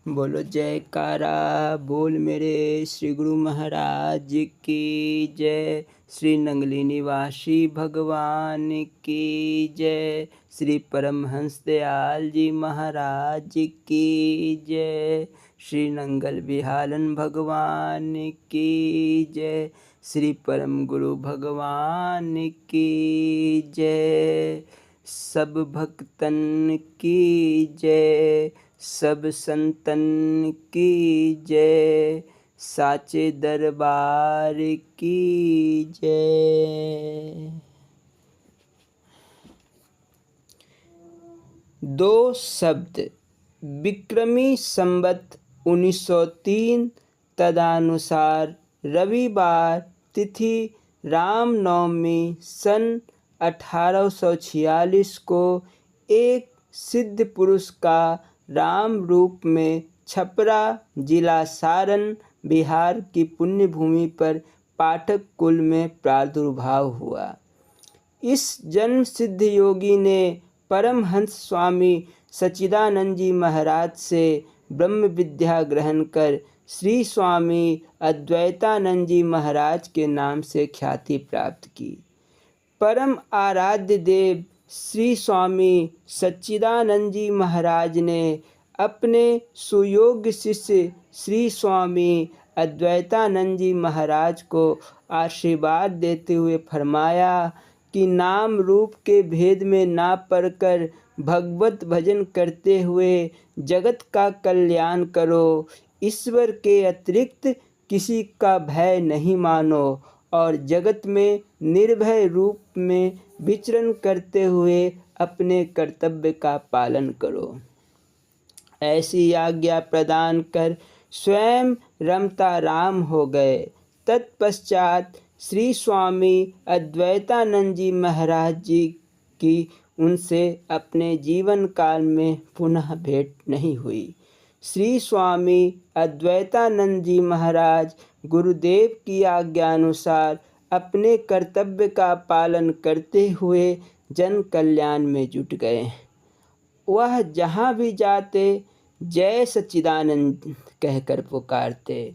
बोलो जयकारा बोल मेरे श्री गुरु महाराज की जय। श्री नंगली निवासी भगवान की जय। श्री परमहंस दयाल जी महाराज की जय। श्री नंगल बिहालन भगवान की जय। श्री परम गुरु भगवान की जय। सब भक्तन की जय, सब संतन की जय, साचे दरबार की जय। दो शब्द। विक्रमी संवत 1903 तदनुसार रविवार तिथि रामनवमी सन 1846 को एक सिद्ध पुरुष का राम रूप में छपरा जिला सारण बिहार की पुण्य भूमि पर पाठक कुल में प्रादुर्भाव हुआ। इस जन्म सिद्ध योगी ने परमहंस स्वामी सच्चिदानंद जी महाराज से ब्रह्म विद्या ग्रहण कर श्री स्वामी अद्वैतानंद जी महाराज के नाम से ख्याति प्राप्त की। परम आराध्य देव श्री स्वामी सच्चिदानंद जी महाराज ने अपने सुयोग्य शिष्य श्री स्वामी अद्वैतानंद जी महाराज को आशीर्वाद देते हुए फरमाया कि नाम रूप के भेद में ना पड़कर भगवत भजन करते हुए जगत का कल्याण करो। ईश्वर के अतिरिक्त किसी का भय नहीं मानो और जगत में निर्भय रूप में विचरण करते हुए अपने कर्तव्य का पालन करो। ऐसी आज्ञा प्रदान कर स्वयं रमता राम हो गए। तत्पश्चात श्री स्वामी अद्वैतानंद जी महाराज जी की उनसे अपने जीवन काल में पुनः भेंट नहीं हुई। श्री स्वामी अद्वैतानंद जी महाराज गुरुदेव की आज्ञा अनुसार अपने कर्तव्य का पालन करते हुए जन कल्याण में जुट गए। वह जहाँ भी जाते जय सच्चिदानंद कहकर पुकारते।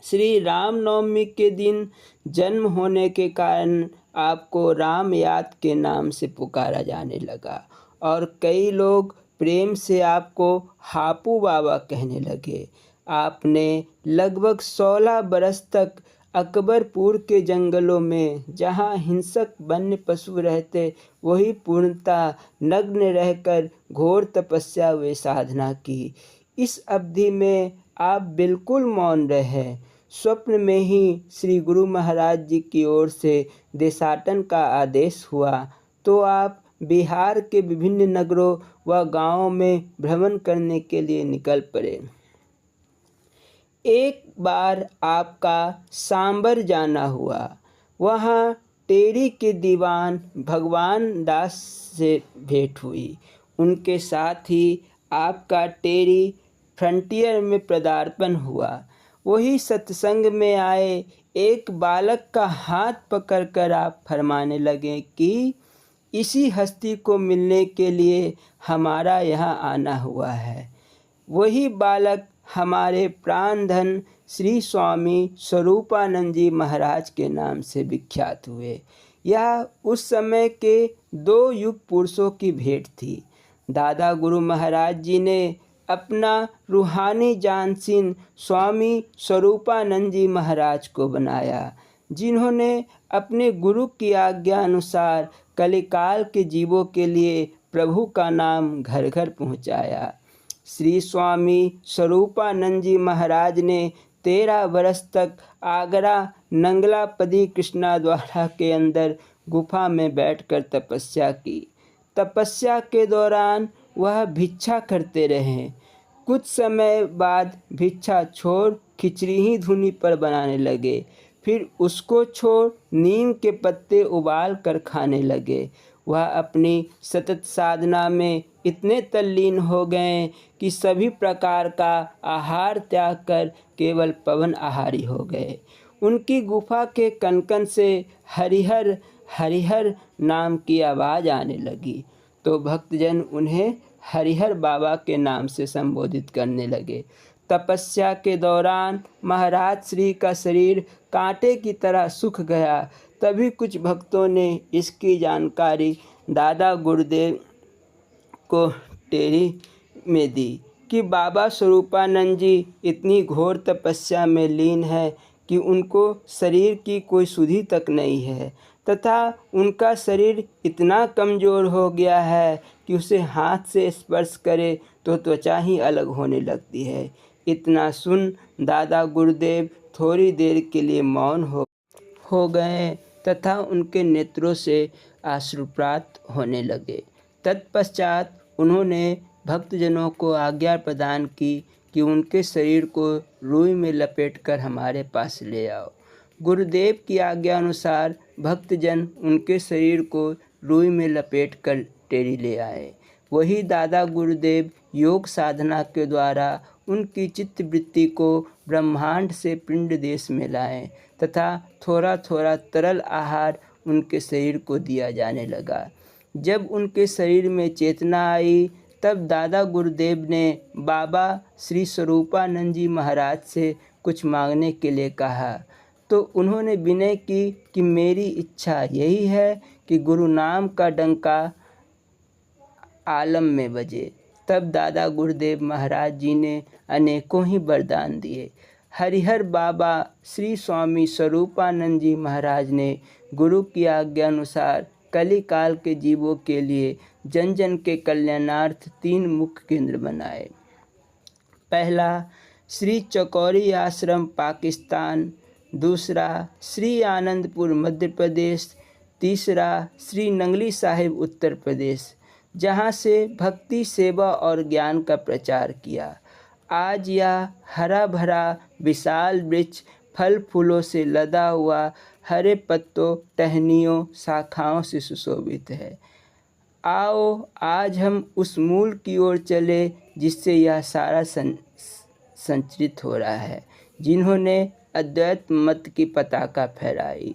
श्री रामनवमी के दिन जन्म होने के कारण आपको राम याद के नाम से पुकारा जाने लगा और कई लोग प्रेम से आपको हापू बाबा कहने लगे। आपने लगभग 16 बरस तक अकबरपुर के जंगलों में जहाँ हिंसक वन्य पशु रहते वही पूर्णतः नग्न रहकर घोर तपस्या व साधना की। इस अवधि में आप बिल्कुल मौन रहे। स्वप्न में ही श्री गुरु महाराज जी की ओर से देशाटन का आदेश हुआ तो आप बिहार के विभिन्न नगरों व गांवों में भ्रमण करने के लिए निकल पड़े। एक बार आपका सांबर जाना हुआ। वहाँ टेरी के दीवान भगवान दास से भेंट हुई। उनके साथ ही आपका टेरी फ्रंटियर में पदार्पण हुआ। वही सत्संग में आए एक बालक का हाथ पकड़कर आप फरमाने लगे कि इसी हस्ती को मिलने के लिए हमारा यहाँ आना हुआ है। वही बालक हमारे प्राणधन श्री स्वामी स्वरूपानंद जी महाराज के नाम से विख्यात हुए। यह उस समय के दो युग पुरुषों की भेंट थी। दादा गुरु महाराज जी ने अपना रूहानी जानशीन स्वामी स्वरूपानंद जी महाराज को बनाया, जिन्होंने अपने गुरु की आज्ञा अनुसार कलिकाल के जीवों के लिए प्रभु का नाम घर घर पहुँचाया। श्री स्वामी स्वरूपानंद जी महाराज ने 13 वर्ष तक आगरा नंगलापदी कृष्णा द्वारा के अंदर गुफा में बैठकर तपस्या की। तपस्या के दौरान वह भिक्षा करते रहे। कुछ समय बाद भिक्षा छोड़ खिचड़ी ही धुनी पर बनाने लगे। फिर उसको छोड़ नीम के पत्ते उबाल कर खाने लगे। वह अपनी सतत साधना में इतने तल्लीन हो गए कि सभी प्रकार का आहार त्याग कर केवल पवन आहारी हो गए। उनकी गुफा के कनकन से हरिहर हरिहर नाम की आवाज़ आने लगी तो भक्तजन उन्हें हरिहर बाबा के नाम से संबोधित करने लगे। तपस्या के दौरान महाराज श्री का शरीर कांटे की तरह सूख गया। तभी कुछ भक्तों ने इसकी जानकारी दादा गुरुदेव को टेरी में दी कि बाबा स्वरूपानंद जी इतनी घोर तपस्या में लीन है कि उनको शरीर की कोई सुधि तक नहीं है तथा उनका शरीर इतना कमज़ोर हो गया है कि उसे हाथ से स्पर्श करे तो त्वचा ही अलग होने लगती है। इतना सुन दादा गुरुदेव थोड़ी देर के लिए मौन हो गए तथा उनके नेत्रों से अश्रुपात होने लगे। तत्पश्चात उन्होंने भक्तजनों को आज्ञा प्रदान की कि उनके शरीर को रुई में लपेटकर हमारे पास ले आओ। गुरुदेव की आज्ञा अनुसार भक्तजन उनके शरीर को रुई में लपेटकर टेरी ले आए। वही दादा गुरुदेव योग साधना के द्वारा उनकी चित्तवृत्ति को ब्रह्मांड से पिंड देश में लाए तथा थोड़ा थोड़ा तरल आहार उनके शरीर को दिया जाने लगा। जब उनके शरीर में चेतना आई तब दादा गुरुदेव ने बाबा श्री स्वरूपानंद जी महाराज से कुछ मांगने के लिए कहा तो उन्होंने विनय की कि मेरी इच्छा यही है कि गुरु नाम का डंका आलम में बजे। तब दादा गुरुदेव महाराज जी ने अनेकों ही वरदान दिए। हरिहर बाबा श्री स्वामी स्वरूपानंद जी महाराज ने गुरु की आज्ञा अनुसार कली काल के जीवों के लिए जन जन के कल्याणार्थ 3 मुख्य केंद्र बनाए। पहला श्री चकौरी आश्रम पाकिस्तान, दूसरा श्री आनंदपुर मध्य प्रदेश, तीसरा श्री नंगली साहिब उत्तर प्रदेश, जहाँ से भक्ति सेवा और ज्ञान का प्रचार किया। आज यह हरा भरा विशाल वृक्ष फल फूलों से लदा हुआ हरे पत्तों टहनियों शाखाओं से सुशोभित है। आओ आज हम उस मूल की ओर चले जिससे यह सारा संचरित हो रहा है, जिन्होंने अद्वैत मत की पताका फहराई।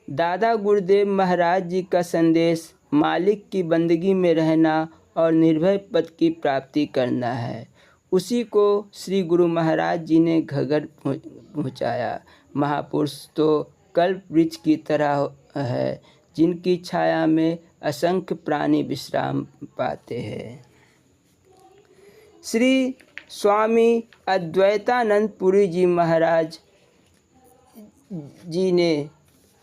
दादा गुरुदेव महाराज जी का संदेश मालिक की बंदगी में रहना और निर्भय पद की प्राप्ति करना है। उसी को श्री गुरु महाराज जी ने घगर पहुँचाया। महापुरुष तो कल्प वृक्ष की तरह है जिनकी छाया में असंख्य प्राणी विश्राम पाते हैं। श्री स्वामी अद्वैतानंद पुरी जी महाराज जी ने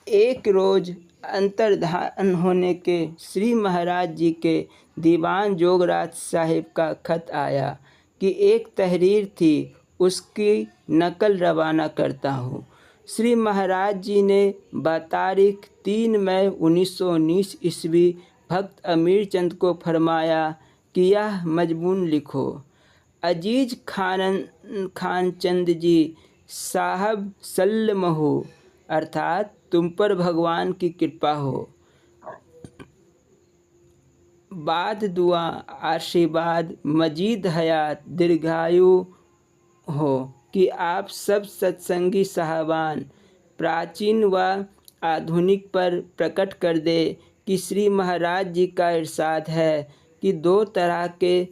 एक रोज़ अंतर्धान होने के श्री महाराज जी के दीवान जोगराज साहिब का खत आया कि एक तहरीर थी, उसकी नकल रवाना करता हूँ। श्री महाराज जी ने बतारीख 3 मई 1919 ईस्वी भक्त अमीर चंद को फरमाया कि यह मजमून लिखो। अजीज खान चंद जी साहब सल्लमहु, अर्थात तुम पर भगवान की कृपा हो। बाद दुआ आशीर्वाद मजीद हयात दीर्घायु हो कि आप सब सत्संगी साहबान प्राचीन व आधुनिक पर प्रकट कर दे कि श्री महाराज जी का इरशाद है कि 2 तरह के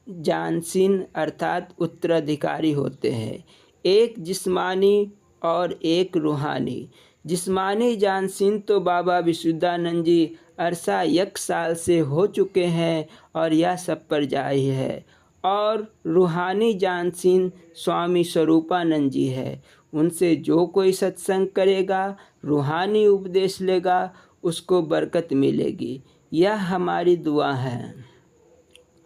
जानशीन अर्थात उत्तराधिकारी होते हैं, एक जिस्मानी और एक रूहानी। जिस्मानी जानशीन तो बाबा विशुद्धानंद जी अरसा 1 साल से हो चुके हैं और यह सब पर जारी है, और रूहानी जानशीन स्वामी स्वरूपानंद जी है। उनसे जो कोई सत्संग करेगा, रूहानी उपदेश लेगा, उसको बरकत मिलेगी। यह हमारी दुआ है।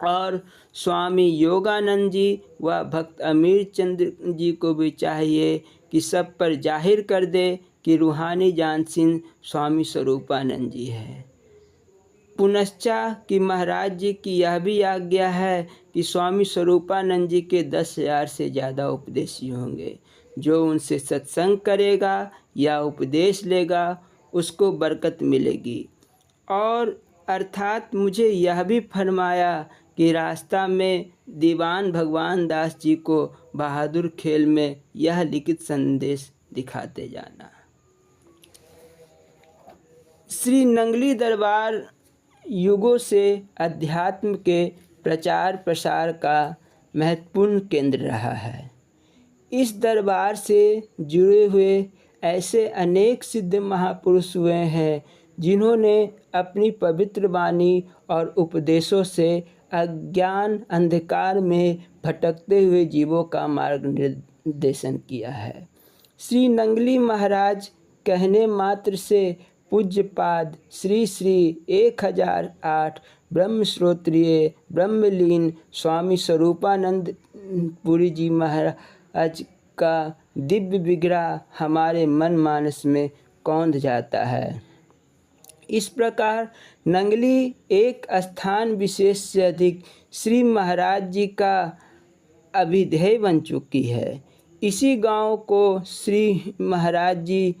और स्वामी योगानंद जी व भक्त अमीर चंद जी को भी चाहिए कि सब पर जाहिर कर दे कि रूहानी जानशीन स्वामी स्वरूपानंद जी है। पुनश्चा कि महाराज जी की यह भी आज्ञा है कि स्वामी स्वरूपानंद जी के 10,000 से ज़्यादा उपदेशी होंगे। जो उनसे सत्संग करेगा या उपदेश लेगा उसको बरकत मिलेगी। और अर्थात मुझे यह भी फरमाया कि रास्ता में दीवान भगवान दास जी को बहादुर खेल में यह लिखित संदेश दिखाते जाना। श्री नंगली दरबार युगों से अध्यात्म के प्रचार प्रसार का महत्वपूर्ण केंद्र रहा है। इस दरबार से जुड़े हुए ऐसे अनेक सिद्ध महापुरुष हुए हैं जिन्होंने अपनी पवित्र वाणी और उपदेशों से अज्ञान अंधकार में भटकते हुए जीवों का मार्गनिर्देशन किया है। श्री नंगली महाराज कहने मात्र से पूज्यपाद श्री श्री 1008 ब्रह्मश्रोत्रिय ब्रह्मलीन स्वामी स्वरूपानंद पुरी जी महाराज का दिव्य विग्रह हमारे मन मानस में कौंध जाता है। इस प्रकार नंगली एक स्थान विशेष से अधिक श्री महाराज जी का अभिधेय बन चुकी है। इसी गांव को श्री महाराज जी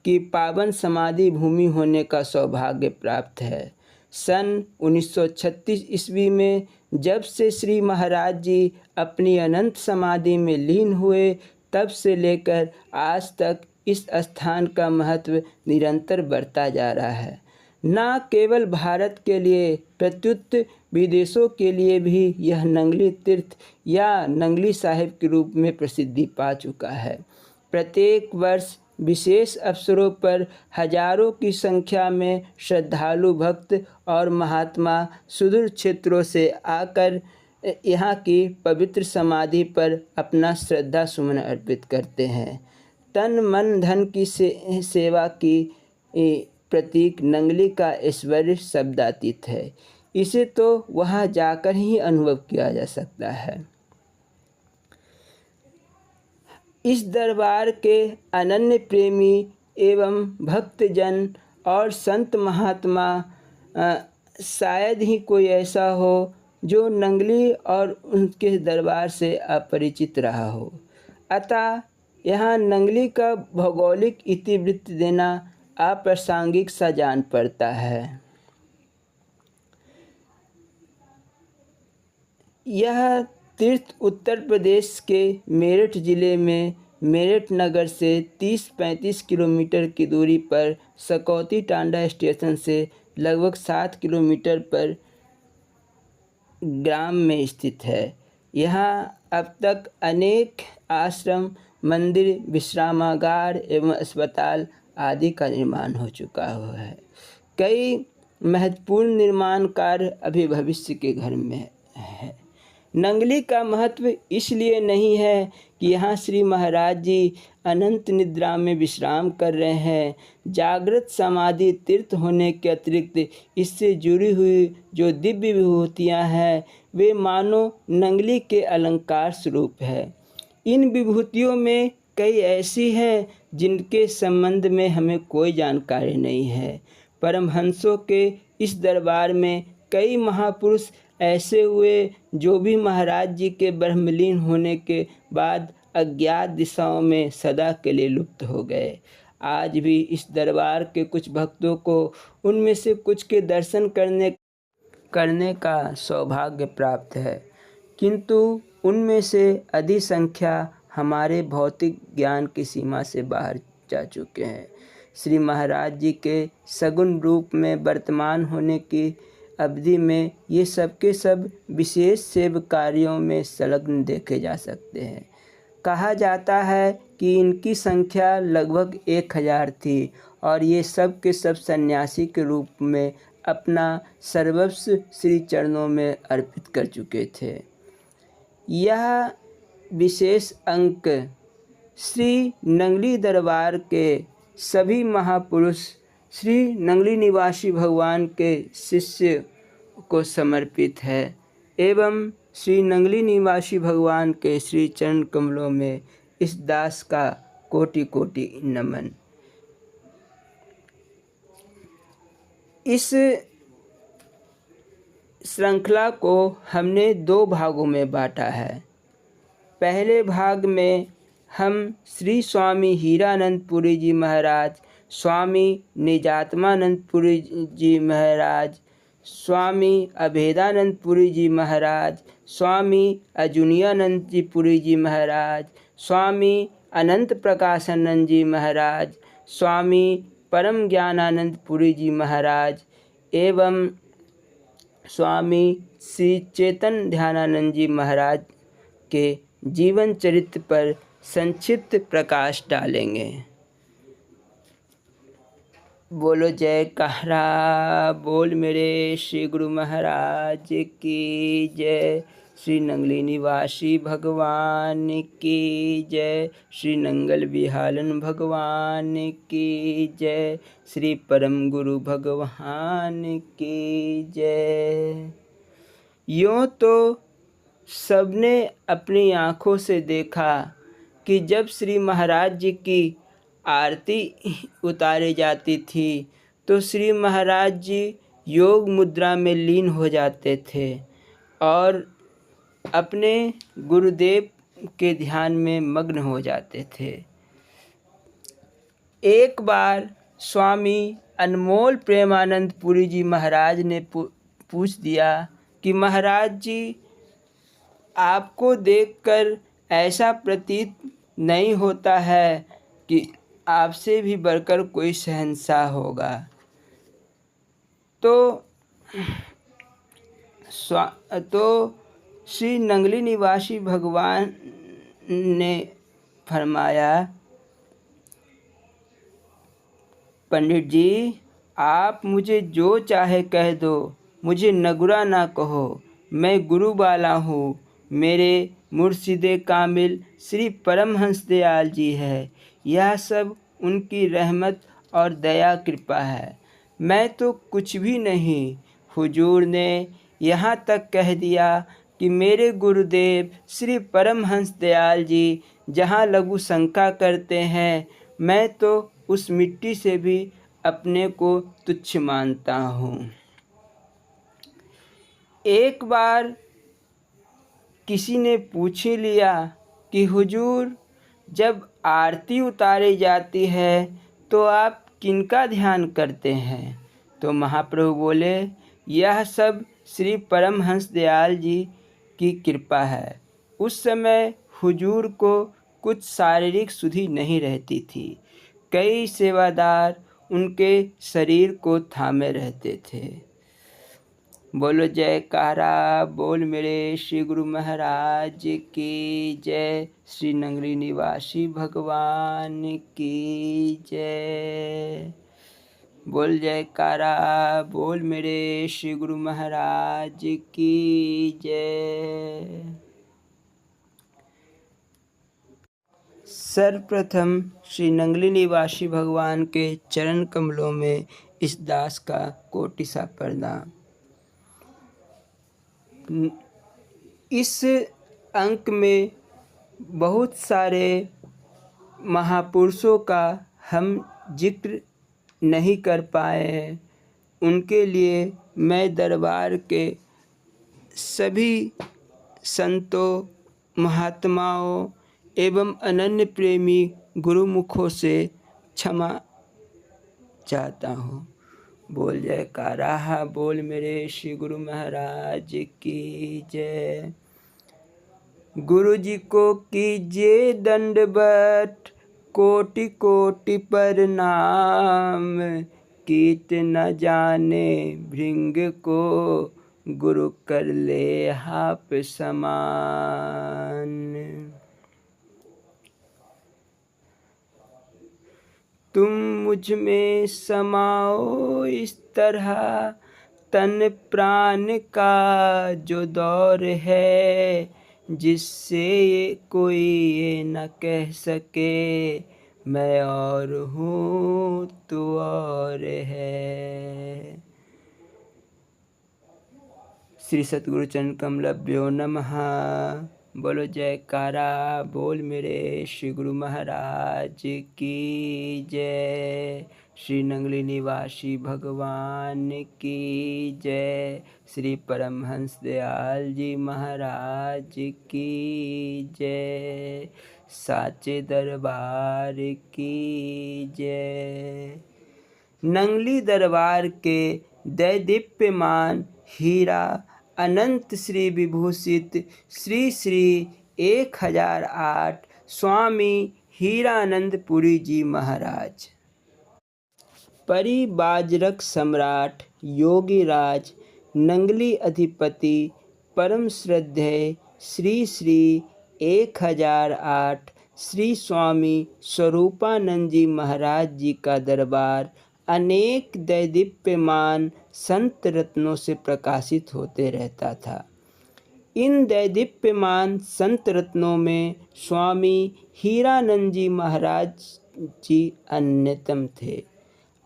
की पावन समाधि भूमि होने का सौभाग्य प्राप्त है। सन 1936 ईस्वी में जब से श्री महाराज जी अपनी अनंत समाधि में लीन हुए, तब से लेकर आज तक इस स्थान का महत्व निरंतर बढ़ता जा रहा है। न केवल भारत के लिए प्रत्युत विदेशों के लिए भी यह नंगली तीर्थ या नंगली साहिब के रूप में प्रसिद्धि पा चुका है। प्रत्येक वर्ष विशेष अवसरों पर हजारों की संख्या में श्रद्धालु भक्त और महात्मा सुदूर क्षेत्रों से आकर यहाँ की पवित्र समाधि पर अपना श्रद्धा सुमन अर्पित करते हैं। तन मन धन की सेवा की प्रतीक नंगली का ऐश्वर्य शब्दातीत है। इसे तो वहाँ जाकर ही अनुभव किया जा सकता है। इस दरबार के अनन्य प्रेमी एवं भक्तजन और संत महात्मा शायद ही कोई ऐसा हो जो नंगली और उनके दरबार से अपरिचित रहा हो। अतः यहाँ नंगली का भौगोलिक इतिवृत्त देना अप्रासंगिक सा जान पड़ता है। यह तीर्थ उत्तर प्रदेश के मेरठ जिले में मेरठ नगर से 30-35 किलोमीटर की दूरी पर सकौती टांडा स्टेशन से लगभग 7 किलोमीटर पर ग्राम में स्थित है। यहाँ अब तक अनेक आश्रम, मंदिर, विश्रामागार एवं अस्पताल आदि का निर्माण हो चुका है। कई महत्वपूर्ण निर्माण कार्य अभी भविष्य के घर में है। नंगली का महत्व इसलिए नहीं है कि यहाँ श्री महाराज जी अनंत निद्रा में विश्राम कर रहे हैं। जागृत समाधि तीर्थ होने के अतिरिक्त इससे जुड़ी हुई जो दिव्य विभूतियाँ हैं वे मानो नंगली के अलंकार स्वरूप है। इन विभूतियों में कई ऐसी हैं जिनके संबंध में हमें कोई जानकारी नहीं है। परमहंसों के इस दरबार में कई महापुरुष ऐसे हुए जो भी महाराज जी के ब्रह्मलीन होने के बाद अज्ञात दिशाओं में सदा के लिए लुप्त हो गए। आज भी इस दरबार के कुछ भक्तों को उनमें से कुछ के दर्शन करने का सौभाग्य प्राप्त है, किंतु उनमें से अधिक संख्या हमारे भौतिक ज्ञान की सीमा से बाहर जा चुके हैं। श्री महाराज जी के सगुण रूप में वर्तमान होने की अवधि में ये सब के सब विशेष सेव कार्यों में संलग्न देखे जा सकते हैं। कहा जाता है कि इनकी संख्या लगभग 1000 थी और ये सब के सब सन्यासी के रूप में अपना सर्वस्व श्री चरणों में अर्पित कर चुके थे। यह विशेष अंक श्री नंगली दरबार के सभी महापुरुष श्री नंगली निवासी भगवान के शिष्य को समर्पित है एवं श्री नंगली निवासी भगवान के श्री चरण कमलों में इस दास का कोटि कोटि नमन। इस श्रृंखला को हमने 2 भागों में बांटा है। पहले भाग में हम श्री स्वामी हीरानंद पुरी जी महाराज, स्वामी निजात्मानंद पुरी जी महाराज, स्वामी अभेदानंद पुरी जी महाराज, स्वामी अजुनियानंद जी पुरी जी महाराज, स्वामी अनंत प्रकाशानंद जी महाराज, स्वामी परम ज्ञानानंद पुरी जी महाराज एवं स्वामी श्री चैतन्य ध्यानानंद जी महाराज के जीवन चरित्र पर संक्षिप्त प्रकाश डालेंगे। बोलो जय कहरा बोल मेरे श्री गुरु महाराज की जय। श्री नंगली निवासी भगवान की जय। श्री नंगल विहालन भगवान की जय। श्री परम गुरु भगवान की जय। यूँ तो सबने अपनी आँखों से देखा कि जब श्री महाराज जी की आरती उतारी जाती थी तो श्री महाराज जी योग मुद्रा में लीन हो जाते थे और अपने गुरुदेव के ध्यान में मग्न हो जाते थे। एक बार स्वामी अनमोल प्रेमानंद पुरी जी महाराज ने पूछ दिया कि महाराज जी, आपको देखकर ऐसा प्रतीत नहीं होता है कि आपसे भी बढ़कर कोई शहंशाह होगा। तो श्री नंगली निवासी भगवान ने फरमाया, पंडित जी, आप मुझे जो चाहे कह दो, मुझे नगुरा ना कहो। मैं गुरु वाला हूँ। मेरे मुर्शिदे कामिल श्री परमहंस दयाल जी है। यह सब उनकी रहमत और दया कृपा है। मैं तो कुछ भी नहीं। हुजूर ने यहाँ तक कह दिया कि मेरे गुरुदेव श्री परमहंस दयाल जी जहाँ लघु शंका करते हैं, मैं तो उस मिट्टी से भी अपने को तुच्छ मानता हूँ। एक बार किसी ने पूछ लिया कि हुजूर, जब आरती उतारी जाती है तो आप किनका ध्यान करते हैं? तो महाप्रभु बोले, यह सब श्री परमहंस दयाल जी की कृपा है। उस समय हुजूर को कुछ शारीरिक सुधि नहीं रहती थी। कई सेवादार उनके शरीर को थामे रहते थे। बोलो जयकारा बोल मेरे श्री गुरु महाराज की जय। श्री नंगली निवासी भगवान की जय। बोल जयकारा बोल मेरे श्री गुरु महाराज की जय। सर्वप्रथम श्री नंगली निवासी भगवान के चरण कमलों में इस दास का कोटि सा प्रणाम। इस अंक में बहुत सारे महापुरुषों का हम जिक्र नहीं कर पाए। उनके लिए मैं दरबार के सभी संतों, महात्माओं एवं अनन्य प्रेमी गुरुमुखों से क्षमा चाहता हूँ। बोल जयकारा बोल मेरे श्री गुरु महाराज की जय। गुरु जी को कीजिए दंडवत, कोटि कोटि प्रणाम। कीट न जाने भृंग को, गुरु कर ले आप समान। तुम मुझ में समाओ इस तरह, तन प्राण का जो दौर है, जिससे कोई ये न कह सके, मैं और हूँ तू और है। श्री सतगुरु चरण कमलभ्यो नमः। बोलो जयकारा बोल मेरे श्री गुरु महाराज की जय। श्री नंगली निवासी भगवान की जय। श्री परमहंस दयाल जी महाराज की जय। साचे दरबार की जय। नंगली दरबार के दैदीप्यमान हीरा अनंत श्री विभूषित श्री श्री 1008 स्वामी हीरानंद पुरी जी महाराज, परिबाजरक सम्राट योगी राज नंगली अधिपति परम श्रद्धेय श्री श्री 1008 श्री स्वामी स्वरूपानंद जी महाराज जी का दरबार अनेक दैदीप्यमान संत रत्नों से प्रकाशित होते रहता था। इन दैदीप्यमान संत रत्नों में स्वामी हीरानंद जी महाराज जी अन्यतम थे।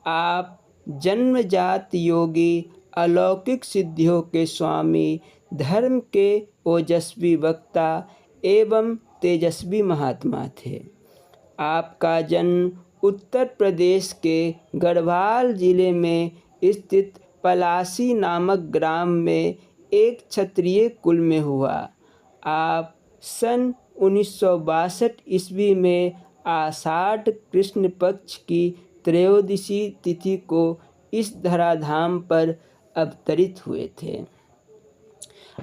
आप जन्मजात योगी, अलौकिक सिद्धियों के स्वामी, धर्म के ओजस्वी वक्ता एवं तेजस्वी महात्मा थे। आपका जन्म उत्तर प्रदेश के गढ़वाल जिले में स्थित पलासी नामक ग्राम में एक क्षत्रिय कुल में हुआ। आप सन 1962 ईस्वी में आषाढ़ कृष्ण पक्ष की त्रयोदशी तिथि को इस धराधाम पर अवतरित हुए थे।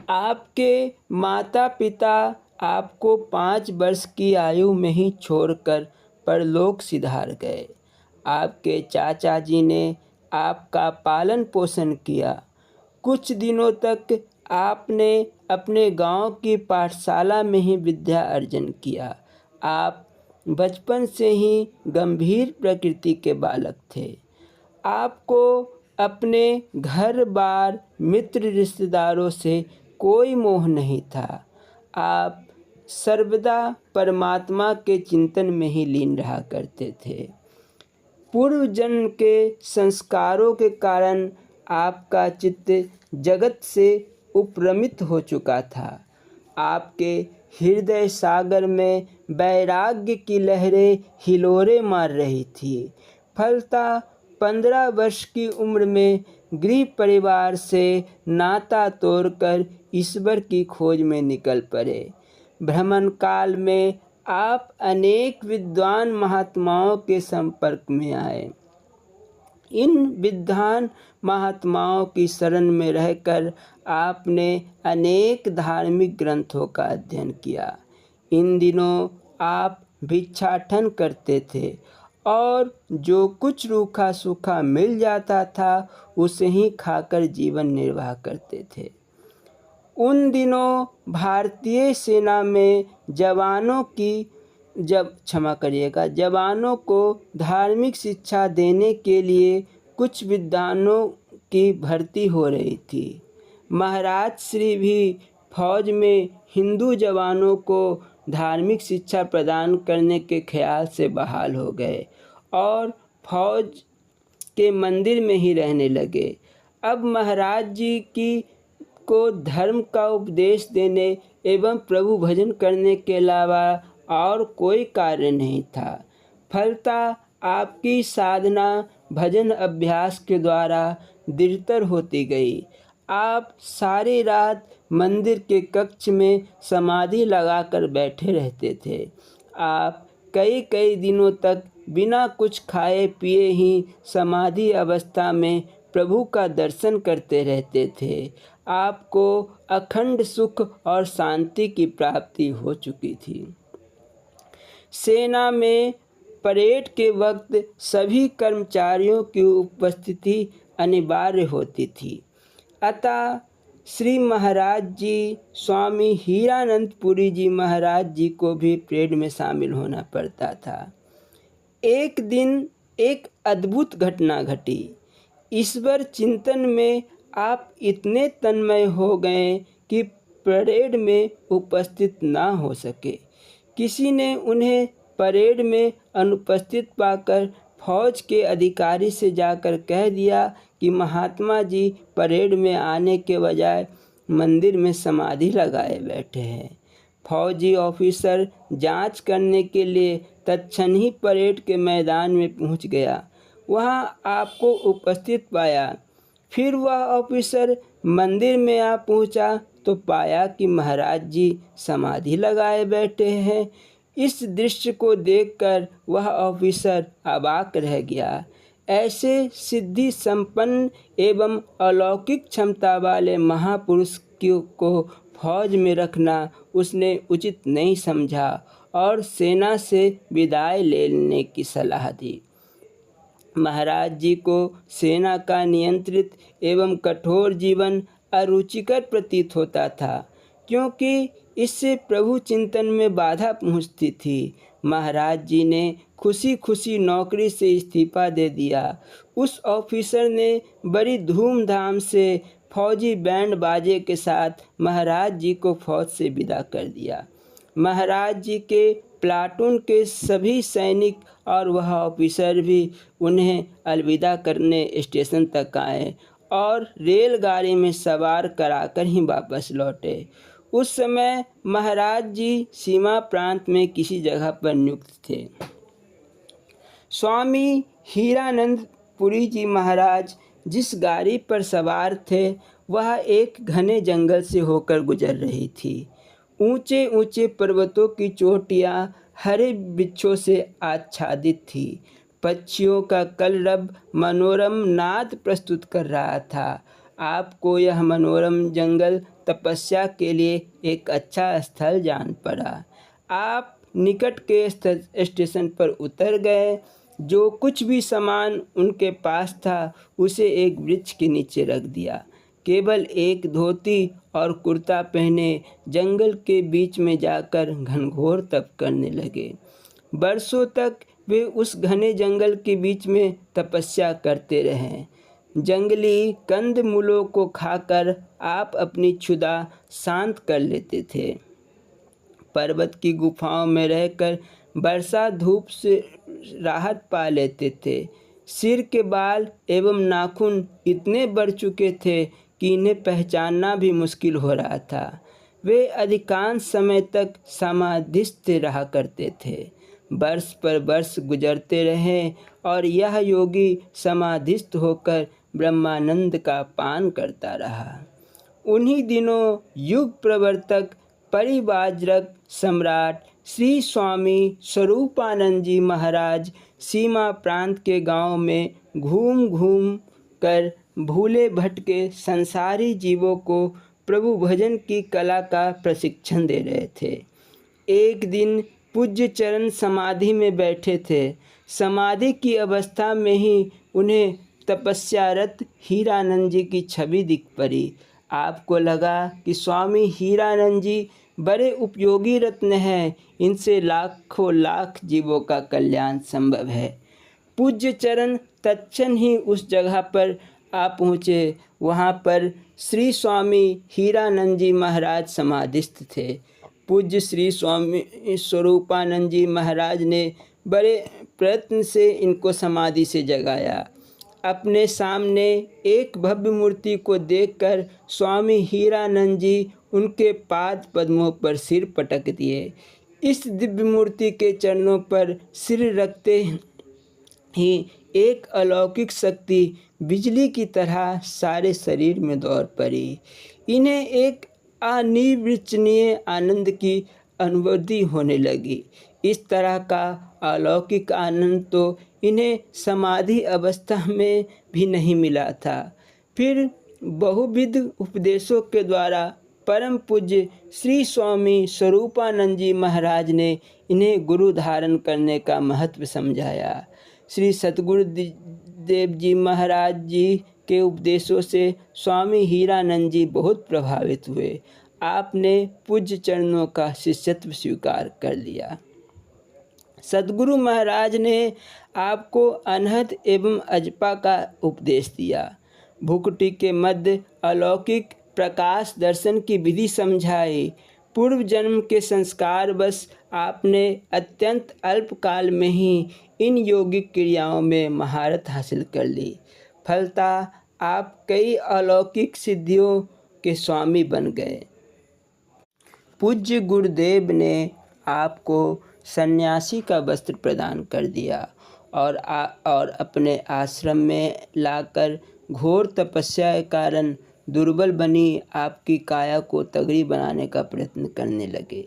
आपके माता पिता आपको 5 वर्ष की आयु में ही छोड़कर परलोक सिधार गए। आपके चाचा जी ने आपका पालन पोषण किया। कुछ दिनों तक आपने अपने गांव की पाठशाला में ही विद्या अर्जन किया। आप बचपन से ही गंभीर प्रकृति के बालक थे। आपको अपने घर बार, मित्र, रिश्तेदारों से कोई मोह नहीं था। आप सर्वदा परमात्मा के चिंतन में ही लीन रहा करते थे। पूर्व जन्म के संस्कारों के कारण आपका चित्त जगत से उपरमित हो चुका था। आपके हृदय सागर में वैराग्य की लहरें हिलोरे मार रही थी। फलतः 15 वर्ष की उम्र में गृह परिवार से नाता तोड़कर ईश्वर की खोज में निकल पड़े। भ्रमण काल में आप अनेक विद्वान महात्माओं के संपर्क में आए। इन विद्वान महात्माओं की शरण में रहकर आपने अनेक धार्मिक ग्रंथों का अध्ययन किया। इन दिनों आप भिक्षाटन करते थे और जो कुछ रूखा सूखा मिल जाता था उसे ही खाकर जीवन निर्वाह करते थे। उन दिनों भारतीय सेना में जवानों को धार्मिक शिक्षा देने के लिए कुछ विद्वानों की भर्ती हो रही थी। महाराज श्री भी फौज में हिंदू जवानों को धार्मिक शिक्षा प्रदान करने के ख्याल से बहाल हो गए और फौज के मंदिर में ही रहने लगे। अब महाराज जी को धर्म का उपदेश देने एवं प्रभु भजन करने के अलावा और कोई कार्य नहीं था। फलतः आपकी साधना भजन अभ्यास के द्वारा दृढ़तर होती गई। आप सारी रात मंदिर के कक्ष में समाधि लगाकर बैठे रहते थे। आप कई दिनों तक बिना कुछ खाए पिए ही समाधि अवस्था में प्रभु का दर्शन करते रहते थे। आपको अखंड सुख और शांति की प्राप्ति हो चुकी थी। सेना में परेड के वक्त सभी कर्मचारियों की उपस्थिति अनिवार्य होती थी। अतः श्री महाराज जी स्वामी हीरानंदपुरी जी महाराज जी को भी परेड में शामिल होना पड़ता था। एक दिन एक अद्भुत घटना घटी। ईश्वर चिंतन में आप इतने तन्मय हो गए कि परेड में उपस्थित ना हो सके। किसी ने उन्हें परेड में अनुपस्थित पाकर फौज के अधिकारी से जाकर कह दिया कि महात्मा जी परेड में आने के बजाय मंदिर में समाधि लगाए बैठे हैं। फौजी ऑफिसर जांच करने के लिए तत्क्षण ही परेड के मैदान में पहुंच गया। वहां आपको उपस्थित पाया। फिर वह ऑफिसर मंदिर में आ पहुंचा तो पाया कि महाराज जी समाधि लगाए बैठे हैं। इस दृश्य को देखकर वह ऑफिसर अवाक रह गया। ऐसे सिद्धि संपन्न एवं अलौकिक क्षमता वाले महापुरुष को फौज में रखना उसने उचित नहीं समझा और सेना से विदाई लेने की सलाह दी। महाराज जी को सेना का नियंत्रित एवं कठोर जीवन अरुचिकर प्रतीत होता था, क्योंकि इससे प्रभु चिंतन में बाधा पहुंचती थी। महाराज जी ने खुशी खुशी नौकरी से इस्तीफा दे दिया। उस ऑफिसर ने बड़ी धूमधाम से फौजी बैंड बाजे के साथ महाराज जी को फौज से विदा कर दिया। महाराज जी के प्लाटून के सभी सैनिक और वह ऑफिसर भी उन्हें अलविदा करने स्टेशन तक आए और रेलगाड़ी में सवार कराकर ही वापस लौटे। उस समय महाराज जी सीमा प्रांत में किसी जगह पर नियुक्त थे। स्वामी हीरानंद पुरी जी महाराज जिस गाड़ी पर सवार थे वह एक घने जंगल से होकर गुजर रही थी। ऊंचे ऊंचे पर्वतों की चोटियां हरे वृक्षों से आच्छादित थी। पक्षियों का कलरव मनोरम नाद प्रस्तुत कर रहा था। आपको यह मनोरम जंगल तपस्या के लिए एक अच्छा स्थल जान पड़ा। आप निकट के स्टेशन पर उतर गए। जो कुछ भी सामान उनके पास था उसे एक वृक्ष के नीचे रख दिया। केवल एक धोती और कुर्ता पहने जंगल के बीच में जाकर घनघोर तप करने लगे। बरसों तक वे उस घने जंगल के बीच में तपस्या करते रहे। जंगली कंदमूलों को खाकर आप अपनी क्षुधा शांत कर लेते थे। पर्वत की गुफाओं में रहकर वर्षा धूप से राहत पा लेते थे। सिर के बाल एवं नाखून इतने बढ़ चुके थे कि इन्हें पहचानना भी मुश्किल हो रहा था। वे अधिकांश समय तक समाधिस्थ रहा करते थे। वर्ष पर वर्ष गुजरते रहे और यह योगी समाधिस्थ होकर ब्रह्मानंद का पान करता रहा। उन्हीं दिनों युग प्रवर्तक परिवाजरक सम्राट श्री स्वामी स्वरूपानंद जी महाराज सीमा प्रांत के गांव में घूम घूम कर भूले भटके संसारी जीवों को प्रभु भजन की कला का प्रशिक्षण दे रहे थे। एक दिन पूज्य चरण समाधि में बैठे थे। समाधि की अवस्था में ही उन्हें तपस्यारत हीरानंद जी की छवि दिख पड़ी। आपको लगा कि स्वामी हीरानंद जी बड़े उपयोगी रत्न हैं, इनसे लाखों लाख जीवों का कल्याण संभव है। पूज्य चरण तत्क्षण ही उस जगह पर आ पहुँचे। वहाँ पर श्री स्वामी हीरानंद जी महाराज समाधिस्थ थे। पूज्य श्री स्वामी स्वरूपानंद जी महाराज ने बड़े प्रयत्न से इनको समाधि से जगाया। अपने सामने एक भव्य मूर्ति को देखकर स्वामी हीरानंद जी उनके पाद पद्मों पर सिर पटक दिए। इस दिव्य मूर्ति के चरणों पर सिर रखते ही एक अलौकिक शक्ति बिजली की तरह सारे शरीर में दौड़ पड़ी। इन्हें एक अनिर्वचनीय आनंद की अनुभूति होने लगी। इस तरह का अलौकिक आनंद तो इन्हें समाधि अवस्था में भी नहीं मिला था। फिर बहुविध उपदेशों के द्वारा परम पूज्य श्री स्वामी स्वरूपानंद जी महाराज ने इन्हें गुरु धारण करने का महत्व समझाया। श्री सतगुरु देव जी महाराज जी के उपदेशों से स्वामी हीरानंद जी बहुत प्रभावित हुए। आपने पूज्य चरणों का शिष्यत्व स्वीकार कर लिया। सतगुरु महाराज ने आपको अनहद एवं अजपा का उपदेश दिया। भुकुटी के मध्य अलौकिक प्रकाश दर्शन की विधि समझाई। पूर्व जन्म के संस्कार बस आपने अत्यंत अल्प काल में ही इन योगिक क्रियाओं में महारत हासिल कर ली। फलतः आप कई अलौकिक सिद्धियों के स्वामी बन गए। पूज्य गुरुदेव ने आपको सन्यासी का वस्त्र प्रदान कर दिया और अपने आश्रम में लाकर घोर तपस्या के कारण दुर्बल बनी आपकी काया को तगड़ी बनाने का प्रयत्न करने लगे।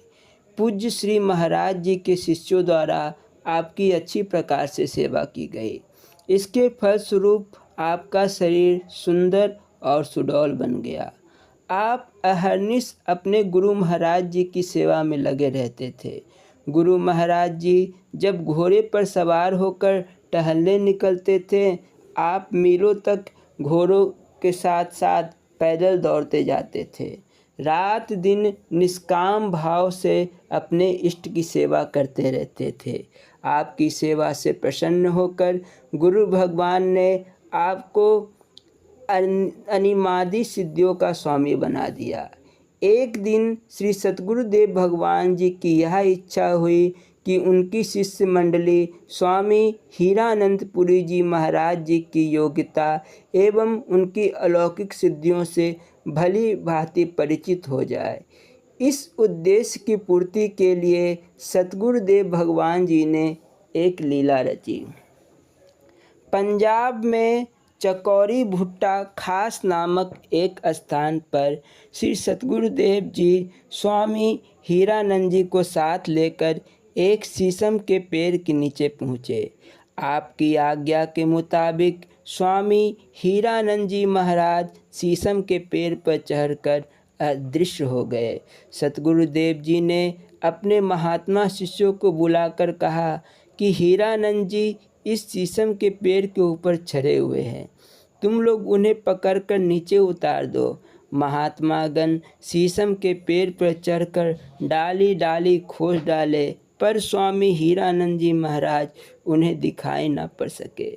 पूज्य श्री महाराज जी के शिष्यों द्वारा आपकी अच्छी प्रकार से सेवा की गई। इसके फलस्वरूप आपका शरीर सुंदर और सुडौल बन गया। आप अहर्निश अपने गुरु महाराज जी की सेवा में लगे रहते थे। गुरु महाराज जी जब घोड़े पर सवार होकर टहलने निकलते थे, आप मीलों तक घोड़ों के साथ साथ पैदल दौड़ते जाते थे। रात दिन निष्काम भाव से अपने इष्ट की सेवा करते रहते थे। आपकी सेवा से प्रसन्न होकर गुरु भगवान ने आपको अनिमादि सिद्धियों का स्वामी बना दिया। एक दिन श्री सतगुरुदेव भगवान जी की यह इच्छा हुई कि उनकी शिष्य मंडली स्वामी हीरानंदपुरी जी महाराज जी की योग्यता एवं उनकी अलौकिक सिद्धियों से भली भांति परिचित हो जाए। इस उद्देश्य की पूर्ति के लिए सतगुरुदेव भगवान जी ने एक लीला रची। पंजाब में चकौरी भुट्टा खास नामक एक स्थान पर श्री सतगुरुदेव जी स्वामी हीरानंद जी को साथ लेकर एक शीशम के पेड़ के नीचे पहुँचे। आपकी आज्ञा के मुताबिक स्वामी हीरानंद जी महाराज शीशम के पेड़ पर चढ़कर अदृश्य हो गए। सतगुरुदेव जी ने अपने महात्मा शिष्यों को बुलाकर कहा कि हीरानंद जी इस शीशम के पेड़ के ऊपर चढ़े हुए हैं, तुम लोग उन्हें पकड़कर नीचे उतार दो। महात्मागण शीशम के पेड़ पर चढ़कर डाली डाली खोज डाले, पर स्वामी हीरानंद जी महाराज उन्हें दिखाई न पड़ सके।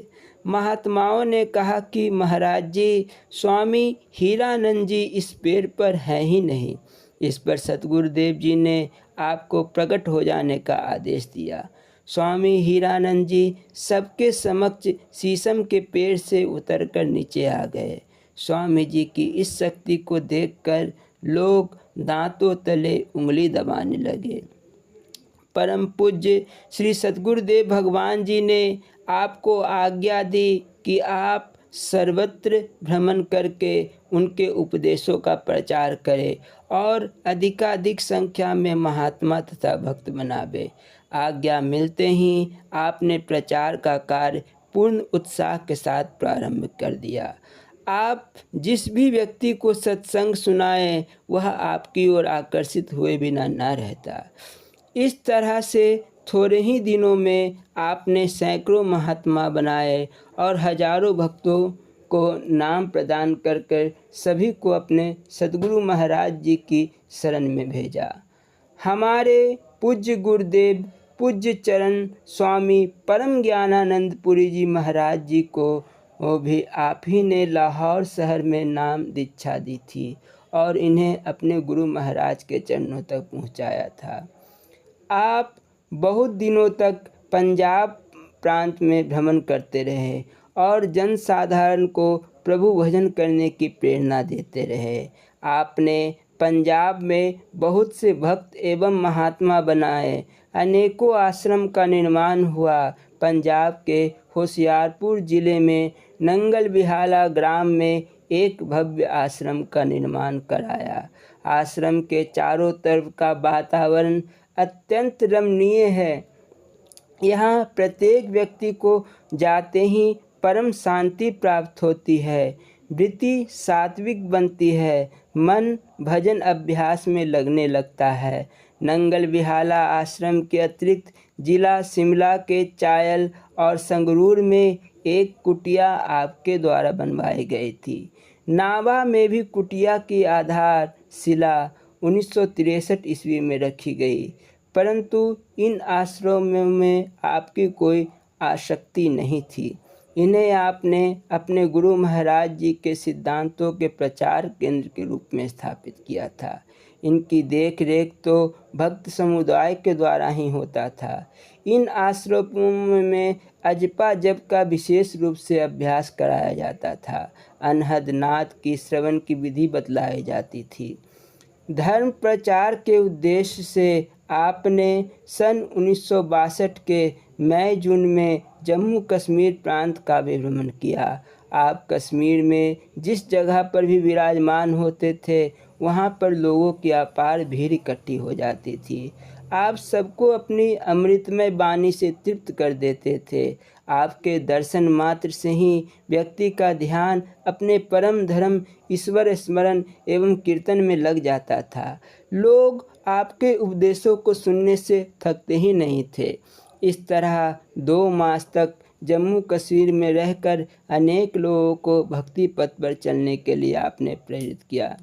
महात्माओं ने कहा कि महाराज जी, स्वामी हीरानंद जी इस पेड़ पर हैं ही नहीं। इस पर सतगुरुदेव जी ने आपको प्रकट हो जाने का आदेश दिया। स्वामी हीरानंद जी सबके समक्ष शीशम के पेड़ से उतरकर नीचे आ गए। स्वामी जी की इस शक्ति को देखकर लोग दांतों तले उंगली दबाने लगे। परम पूज्य श्री सतगुरुदेव भगवान जी ने आपको आज्ञा दी कि आप सर्वत्र भ्रमण करके उनके उपदेशों का प्रचार करें और अधिकाधिक संख्या में महात्मा तथा भक्त बनावे। आज्ञा मिलते ही आपने प्रचार का कार्य पूर्ण उत्साह के साथ प्रारंभ कर दिया। आप जिस भी व्यक्ति को सत्संग सुनाएं, वह आपकी ओर आकर्षित हुए बिना न रहता। इस तरह से थोड़े ही दिनों में आपने सैकड़ों महात्मा बनाए और हजारों भक्तों को नाम प्रदान कर सभी को अपने सद्गुरु महाराज जी की शरण में भेजा। हमारे पूज्य गुरुदेव पूज्य चरण स्वामी परम ज्ञानानंदपुरी जी महाराज जी को भी आप ही ने लाहौर शहर में नाम दीक्षा दी थी और इन्हें अपने गुरु महाराज के चरणों तक पहुंचाया था। आप बहुत दिनों तक पंजाब प्रांत में भ्रमण करते रहे और जनसाधारण को प्रभु भजन करने की प्रेरणा देते रहे। आपने पंजाब में बहुत से भक्त एवं महात्मा बनाए। अनेकों आश्रम का निर्माण हुआ। पंजाब के होशियारपुर जिले में नंगल बिहाला ग्राम में एक भव्य आश्रम का निर्माण कराया। आश्रम के चारों तरफ का वातावरण अत्यंत रमणीय है। यहाँ प्रत्येक व्यक्ति को जाते ही परम शांति प्राप्त होती है, वृत्ति सात्विक बनती है, मन भजन अभ्यास में लगने लगता है। नंगल बिहाला आश्रम के अतिरिक्त जिला शिमला के चायल और संगरूर में एक कुटिया आपके द्वारा बनवाई गई थी। नावा में भी कुटिया की आधार शिला 1963 ईस्वी में रखी गई, परंतु इन आश्रमों में आपकी कोई आसक्ति नहीं थी। इन्हें आपने अपने गुरु महाराज जी के सिद्धांतों के प्रचार केंद्र के रूप में स्थापित किया था। इनकी देखरेख तो भक्त समुदाय के द्वारा ही होता था। इन आश्रमों में अजपा जप का विशेष रूप से अभ्यास कराया जाता था। अनहद नाद की श्रवण की विधि बतलाई जाती थी। धर्म प्रचार के उद्देश्य से आपने सन 1962 के मई जून में जम्मू कश्मीर प्रांत का भी भ्रमण किया। आप कश्मीर में जिस जगह पर भी विराजमान होते थे, वहाँ पर लोगों की अपार भीड़ इकट्ठी हो जाती थी। आप सबको अपनी अमृतमय वाणी से तृप्त कर देते थे। आपके दर्शन मात्र से ही व्यक्ति का ध्यान अपने परम धर्म ईश्वर स्मरण एवं कीर्तन में लग जाता था। लोग आपके उपदेशों को सुनने से थकते ही नहीं थे। इस तरह 2 मास तक जम्मू कश्मीर में रहकर अनेक लोगों को भक्ति पथ पर चलने के लिए आपने प्रेरित किया।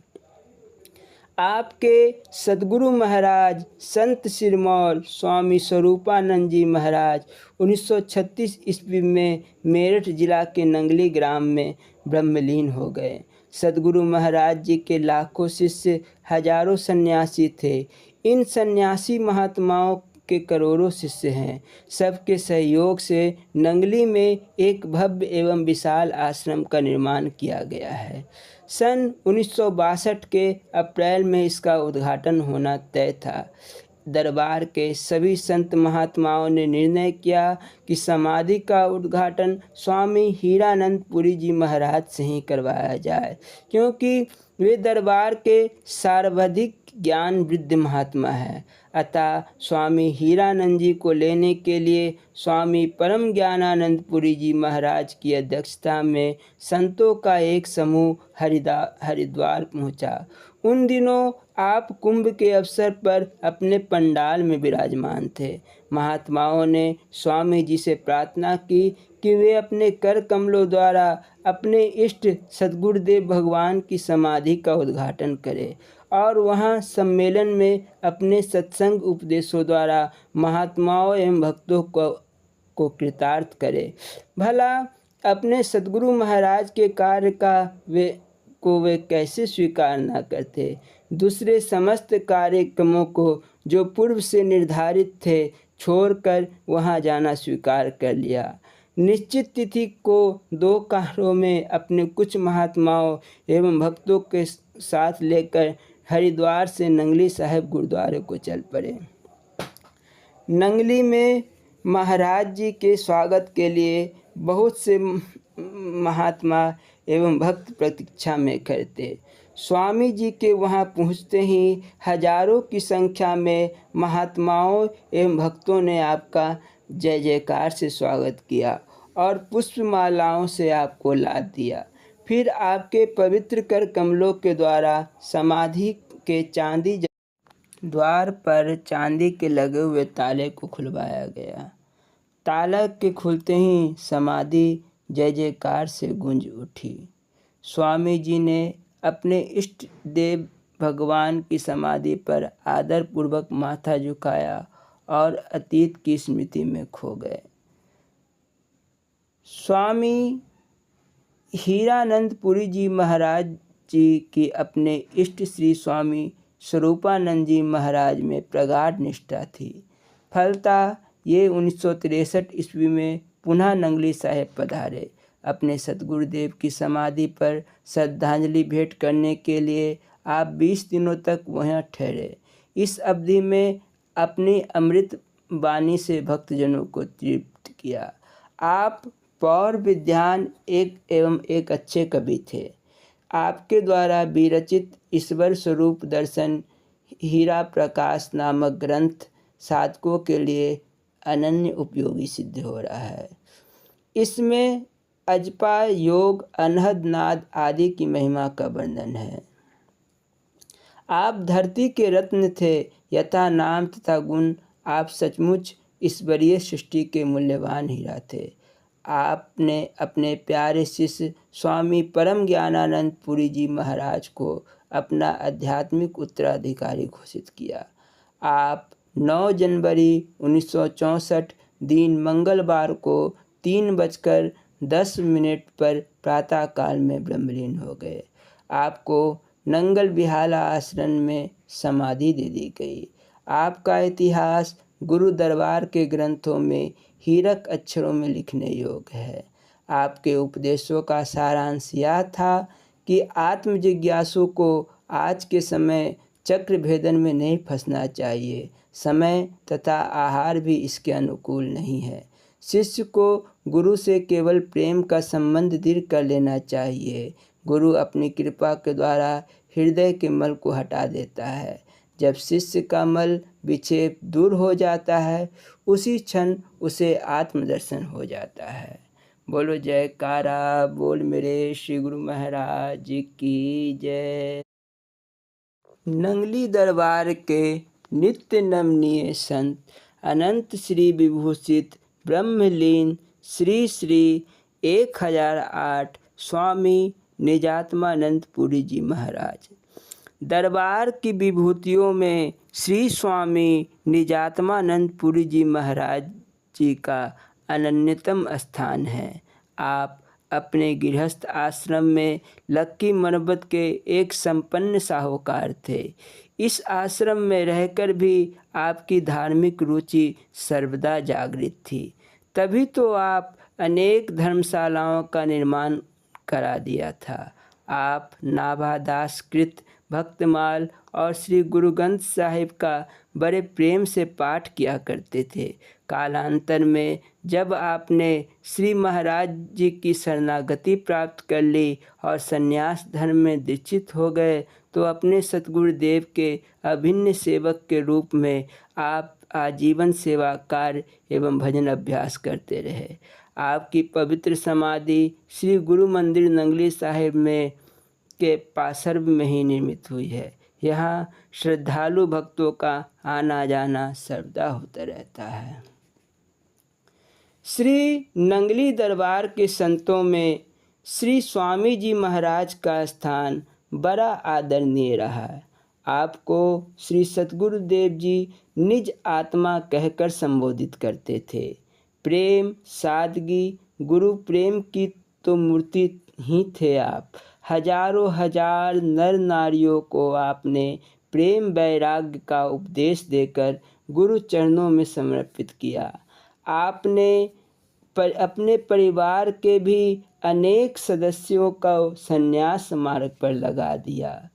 आपके सद्गुरु महाराज संत सिरमौर स्वामी स्वरूपानंद जी महाराज 1936 ईस्वी में मेरठ जिला के नंगली ग्राम में ब्रह्मलीन हो गए। सद्गुरु महाराज जी के लाखों शिष्य, हजारों सन्यासी थे। इन सन्यासी महात्माओं के करोड़ों शिष्य हैं। सबके सहयोग से नंगली में एक भव्य एवं विशाल आश्रम का निर्माण किया गया है। सन 1962 के अप्रैल में इसका उद्घाटन होना तय था। दरबार के सभी संत महात्माओं ने निर्णय किया कि समाधि का उद्घाटन स्वामी हीरानंद पुरी जी महाराज से ही करवाया जाए, क्योंकि वे दरबार के सर्वाधिक ज्ञान वृद्ध महात्मा है। अतः स्वामी हीरानंद जी को लेने के लिए स्वामी परम ज्ञानानंद पुरी जी महाराज की अध्यक्षता में संतों का एक समूह हरिद्वार पहुंचा। उन दिनों आप कुंभ के अवसर पर अपने पंडाल में विराजमान थे। महात्माओं ने स्वामी जी से प्रार्थना की कि वे अपने कर कमलों द्वारा अपने इष्ट सद्गुरुदेव भगवान की समाधि का उद्घाटन करें और वहां सम्मेलन में अपने सत्संग उपदेशों द्वारा महात्माओं एवं भक्तों को कृतार्थ करे। भला अपने सद्गुरु महाराज के कार्य का वे कैसे स्वीकार न करते। दूसरे समस्त कार्यक्रमों को जो पूर्व से निर्धारित थे छोड़कर वहां जाना स्वीकार कर लिया। निश्चित तिथि को 2 कारों में अपने कुछ महात्माओं एवं भक्तों के साथ लेकर हरिद्वार से नंगली साहिब गुरुद्वारे को चल पड़े। नंगली में महाराज जी के स्वागत के लिए बहुत से महात्मा एवं भक्त प्रतीक्षा में खड़े थे। स्वामी जी के वहां पहुंचते ही हजारों की संख्या में महात्माओं एवं भक्तों ने आपका जय जयकार से स्वागत किया और पुष्पमालाओं से आपको लाद दिया। फिर आपके पवित्र कर कमलों के द्वारा समाधि के चांदी द्वार पर चांदी के लगे हुए ताले को खुलवाया गया। ताला के खुलते ही समाधि जय जयकार से गूंज उठी। स्वामी जी ने अपने इष्ट देव भगवान की समाधि पर आदर पूर्वक माथा झुकाया और अतीत की स्मृति में खो गए। स्वामी हीरानंद पुरी जी महाराज जी की अपने इष्ट श्री स्वामी स्वरूपानंद जी महाराज में प्रगाढ़ निष्ठा थी। फलतः ये 1963 ईस्वी में पुनः नंगली साहिब पधारे। अपने सद्गुरुदेव की समाधि पर श्रद्धांजलि भेंट करने के लिए आप 20 दिनों तक वहाँ ठहरे। इस अवधि में अपनी अमृत वाणी से भक्तजनों को तृप्त किया। आप पौर विद्वान एक अच्छे कवि थे। आपके द्वारा विरचित ईश्वर स्वरूप दर्शन हीरा प्रकाश नामक ग्रंथ साधकों के लिए अनन्य उपयोगी सिद्ध हो रहा है। इसमें अजपा, योग, अनहद, नाद आदि की महिमा का वर्णन है। आप धरती के रत्न थे, यथा नाम तथा गुण आप सचमुच ईश्वरीय सृष्टि के मूल्यवान हीरा थे। आपने अपने प्यारे शिष्य स्वामी परम ज्ञानानंद पुरी जी महाराज को अपना आध्यात्मिक उत्तराधिकारी घोषित किया। आप 9 जनवरी 1964 दिन मंगलवार को 3:10 पर प्रातःकाल में ब्रह्मलीन हो गए। आपको नंगल बिहाला आश्रम में समाधि दे दी गई। आपका इतिहास गुरु दरबार के ग्रंथों में हीरक अक्षरों में लिखने योग्य है। आपके उपदेशों का सारांश यह था कि आत्म जिज्ञासु को आज के समय चक्र भेदन में नहीं फंसना चाहिए। समय तथा आहार भी इसके अनुकूल नहीं है। शिष्य को गुरु से केवल प्रेम का संबंध दृढ़ कर लेना चाहिए। गुरु अपनी कृपा के द्वारा हृदय के मल को हटा देता है। जब शिष्य का मल विक्षेप दूर हो जाता है, उसी क्षण उसे आत्मदर्शन हो जाता है। बोलो जयकारा बोल मेरे श्री गुरु महाराज की जय। नंगली दरबार के नित्य नमनीय संत अनंत श्री विभूषित ब्रह्मलीन श्री श्री 1008 स्वामी निजात्मानंद पुरी जी महाराज। दरबार की विभूतियों में श्री स्वामी निजात्मानंद पुरी जी महाराज जी का अनन्यतम स्थान है। आप अपने गृहस्थ आश्रम में लक्की मनोबत के एक संपन्न साहूकार थे। इस आश्रम में रहकर भी आपकी धार्मिक रुचि सर्वदा जागृत थी। तभी तो आप अनेक धर्मशालाओं का निर्माण करा दिया था। आप नाभा दास कृत भक्तमाल और श्री गुरु ग्रंथ साहिब का बड़े प्रेम से पाठ किया करते थे। कालांतर में जब आपने श्री महाराज जी की शरणागति प्राप्त कर ली और संन्यास धर्म में दीक्षित हो गए तो अपने सतगुरुदेव के अभिन्न सेवक के रूप में आप आजीवन सेवा कार्य एवं भजन अभ्यास करते रहे। आपकी पवित्र समाधि श्री गुरु मंदिर नंगली साहिब में के पार्श्व में ही निर्मित हुई है। यहाँ श्रद्धालु भक्तों का आना जाना सर्वदा होता रहता है। श्री नंगली दरबार के संतों में श्री स्वामी जी महाराज का स्थान बड़ा आदरणीय रहा है। आपको श्री सतगुरुदेव जी निज आत्मा कहकर संबोधित करते थे। प्रेम सादगी गुरु प्रेम की तो मूर्ति ही थे आप। हजारों हजार नर नारियों को आपने प्रेम वैराग्य का उपदेश देकर गुरु चरणों में समर्पित किया। आपने अपने परिवार के भी अनेक सदस्यों का संन्यास मार्ग पर लगा दिया।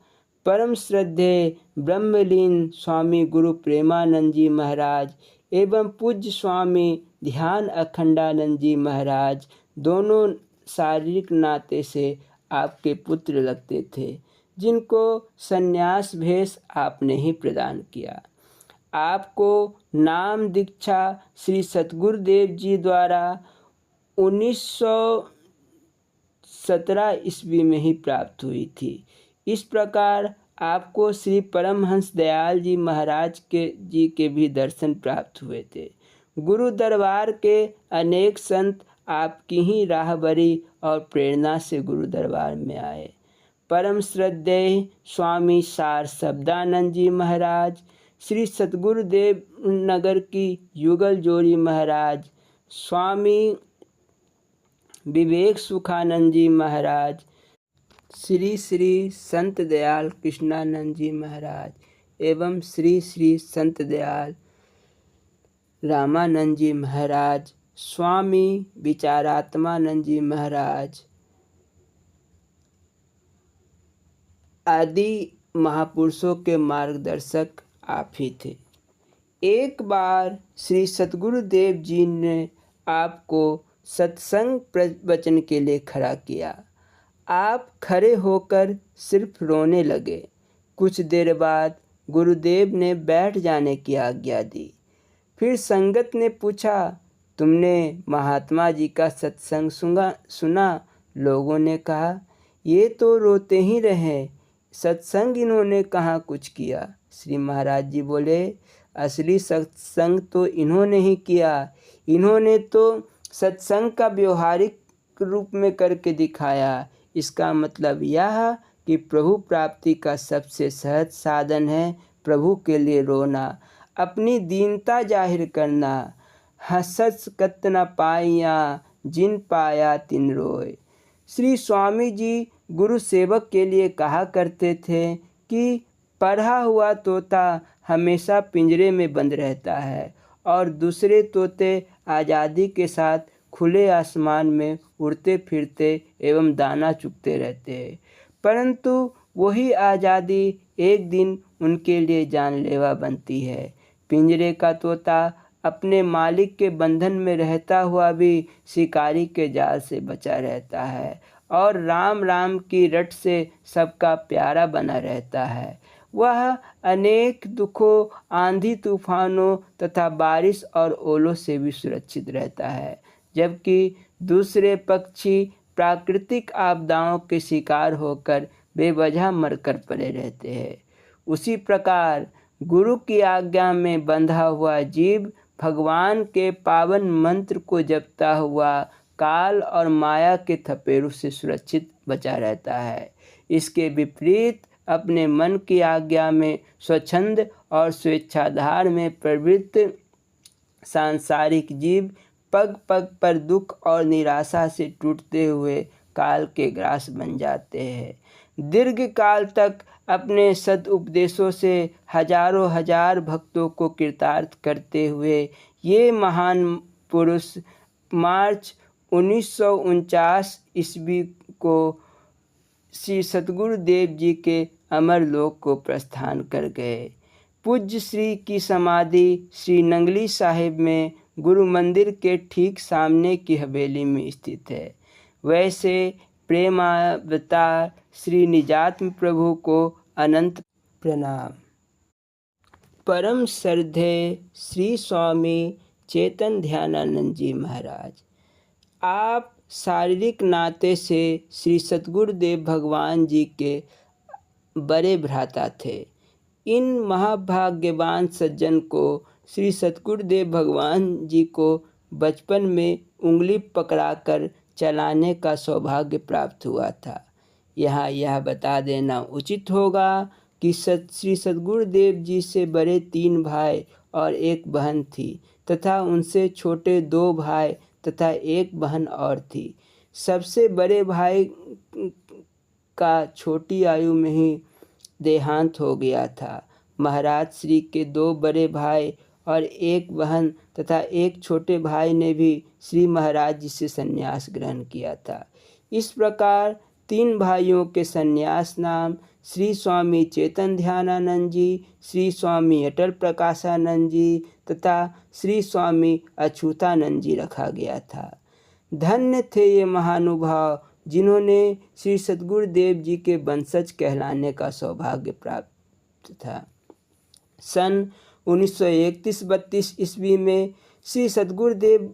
परम श्रद्धेय ब्रह्मलीन स्वामी गुरु प्रेमानंद जी महाराज एवं पूज्य स्वामी ध्यान अखंडानंद जी महाराज दोनों शारीरिक नाते से आपके पुत्र लगते थे, जिनको संन्यास भेष आपने ही प्रदान किया। आपको नाम दीक्षा श्री सतगुरुदेव जी द्वारा 1917 ईस्वी में ही प्राप्त हुई थी। इस प्रकार आपको श्री परमहंस दयाल जी महाराज के भी दर्शन प्राप्त हुए थे। गुरु दरबार के अनेक संत आपकी ही राहबरी और प्रेरणा से गुरु दरबार में आए। परम श्रद्धेय स्वामी सार शब्दानंद जी महाराज, श्री सतगुरुदेव नगर की युगल जोड़ी महाराज, स्वामी विवेक सुखानंद जी महाराज, श्री श्री संत दयाल कृष्णानंद जी महाराज एवं श्री श्री संत दयाल रामानंद जी महाराज, स्वामी विचारात्मानंद जी महाराज आदि महापुरुषों के मार्गदर्शक आप ही थे। एक बार श्री सतगुरुदेव जी ने आपको सत्संग प्रवचन के लिए खड़ा किया। आप खड़े होकर सिर्फ रोने लगे। कुछ देर बाद गुरुदेव ने बैठ जाने की आज्ञा दी। फिर संगत ने पूछा, तुमने महात्मा जी का सत्संग सुना? लोगों ने कहा, ये तो रोते ही रहे, सत्संग इन्होंने कहाँ कुछ किया। श्री महाराज जी बोले, असली सत्संग तो इन्होंने ही किया। इन्होंने तो सत्संग का व्यवहारिक रूप में करके दिखाया। इसका मतलब यह कि प्रभु प्राप्ति का सबसे सहज साधन है प्रभु के लिए रोना, अपनी दीनता जाहिर करना। हसस कत न पाइया जिन पाया तिन रोए। श्री स्वामी जी गुरु सेवक के लिए कहा करते थे कि पढ़ा हुआ तोता हमेशा पिंजरे में बंद रहता है और दूसरे तोते आज़ादी के साथ खुले आसमान में उड़ते फिरते एवं दाना चुगते रहते हैं, परंतु वही आज़ादी एक दिन उनके लिए जानलेवा बनती है। पिंजरे का तोता अपने मालिक के बंधन में रहता हुआ भी शिकारी के जाल से बचा रहता है और राम राम की रट से सबका प्यारा बना रहता है। वह अनेक दुखों, आंधी तूफानों तथा बारिश और ओलों से भी सुरक्षित रहता है, जबकि दूसरे पक्षी प्राकृतिक आपदाओं के शिकार होकर बेवजह मरकर पड़े रहते हैं। उसी प्रकार गुरु की आज्ञा में बंधा हुआ जीव भगवान के पावन मंत्र को जपता हुआ काल और माया के थपेड़ों से सुरक्षित बचा रहता है। इसके विपरीत अपने मन की आज्ञा में स्वच्छंद और स्वेच्छाधार में प्रवृत्त सांसारिक जीव पग पग पर दुख और निराशा से टूटते हुए काल के ग्रास बन जाते हैं। दीर्घ काल तक अपने सदुपदेशों से हजारों हजार भक्तों को कृतार्थ करते हुए ये महान पुरुष मार्च 1949 ईस्वी को श्री सतगुरुदेव जी के अमरलोक को प्रस्थान कर गए। पूज्य श्री की समाधि श्री नंगली साहिब में गुरु मंदिर के ठीक सामने की हवेली में स्थित है। वैसे प्रेमावतार श्री निजात्म प्रभु को अनंत प्रणाम। परम श्रद्धेय श्री स्वामी चेतन ध्यानानंद जी महाराज, आप शारीरिक नाते से श्री सतगुरुदेव भगवान जी के बड़े भ्राता थे। इन महाभाग्यवान सज्जन को श्री सतगुरुदेव भगवान जी को बचपन में उंगली पकड़ाकर चलाने का सौभाग्य प्राप्त हुआ था। यहाँ यह बता देना उचित होगा कि श्री सतगुरुदेव जी से बड़े 3 भाई और 1 बहन थी तथा उनसे छोटे 2 भाई तथा 1 बहन और थी। सबसे बड़े भाई का छोटी आयु में ही देहांत हो गया था। महाराज श्री के 2 बड़े भाई और 1 बहन तथा 1 छोटे भाई ने भी श्री महाराज जी से संन्यास ग्रहण किया था। इस प्रकार 3 भाइयों के संन्यास नाम श्री स्वामी चेतन ध्यानानंद जी, श्री स्वामी अटल प्रकाशानंद जी तथा श्री स्वामी अछूतानंद जी रखा गया था। धन्य थे ये महानुभाव जिन्होंने श्री सतगुरुदेव जी के वंशज कहलाने का सौभाग्य प्राप्त था। सन 1931-32 ईस्वी में श्री सतगुरुदेव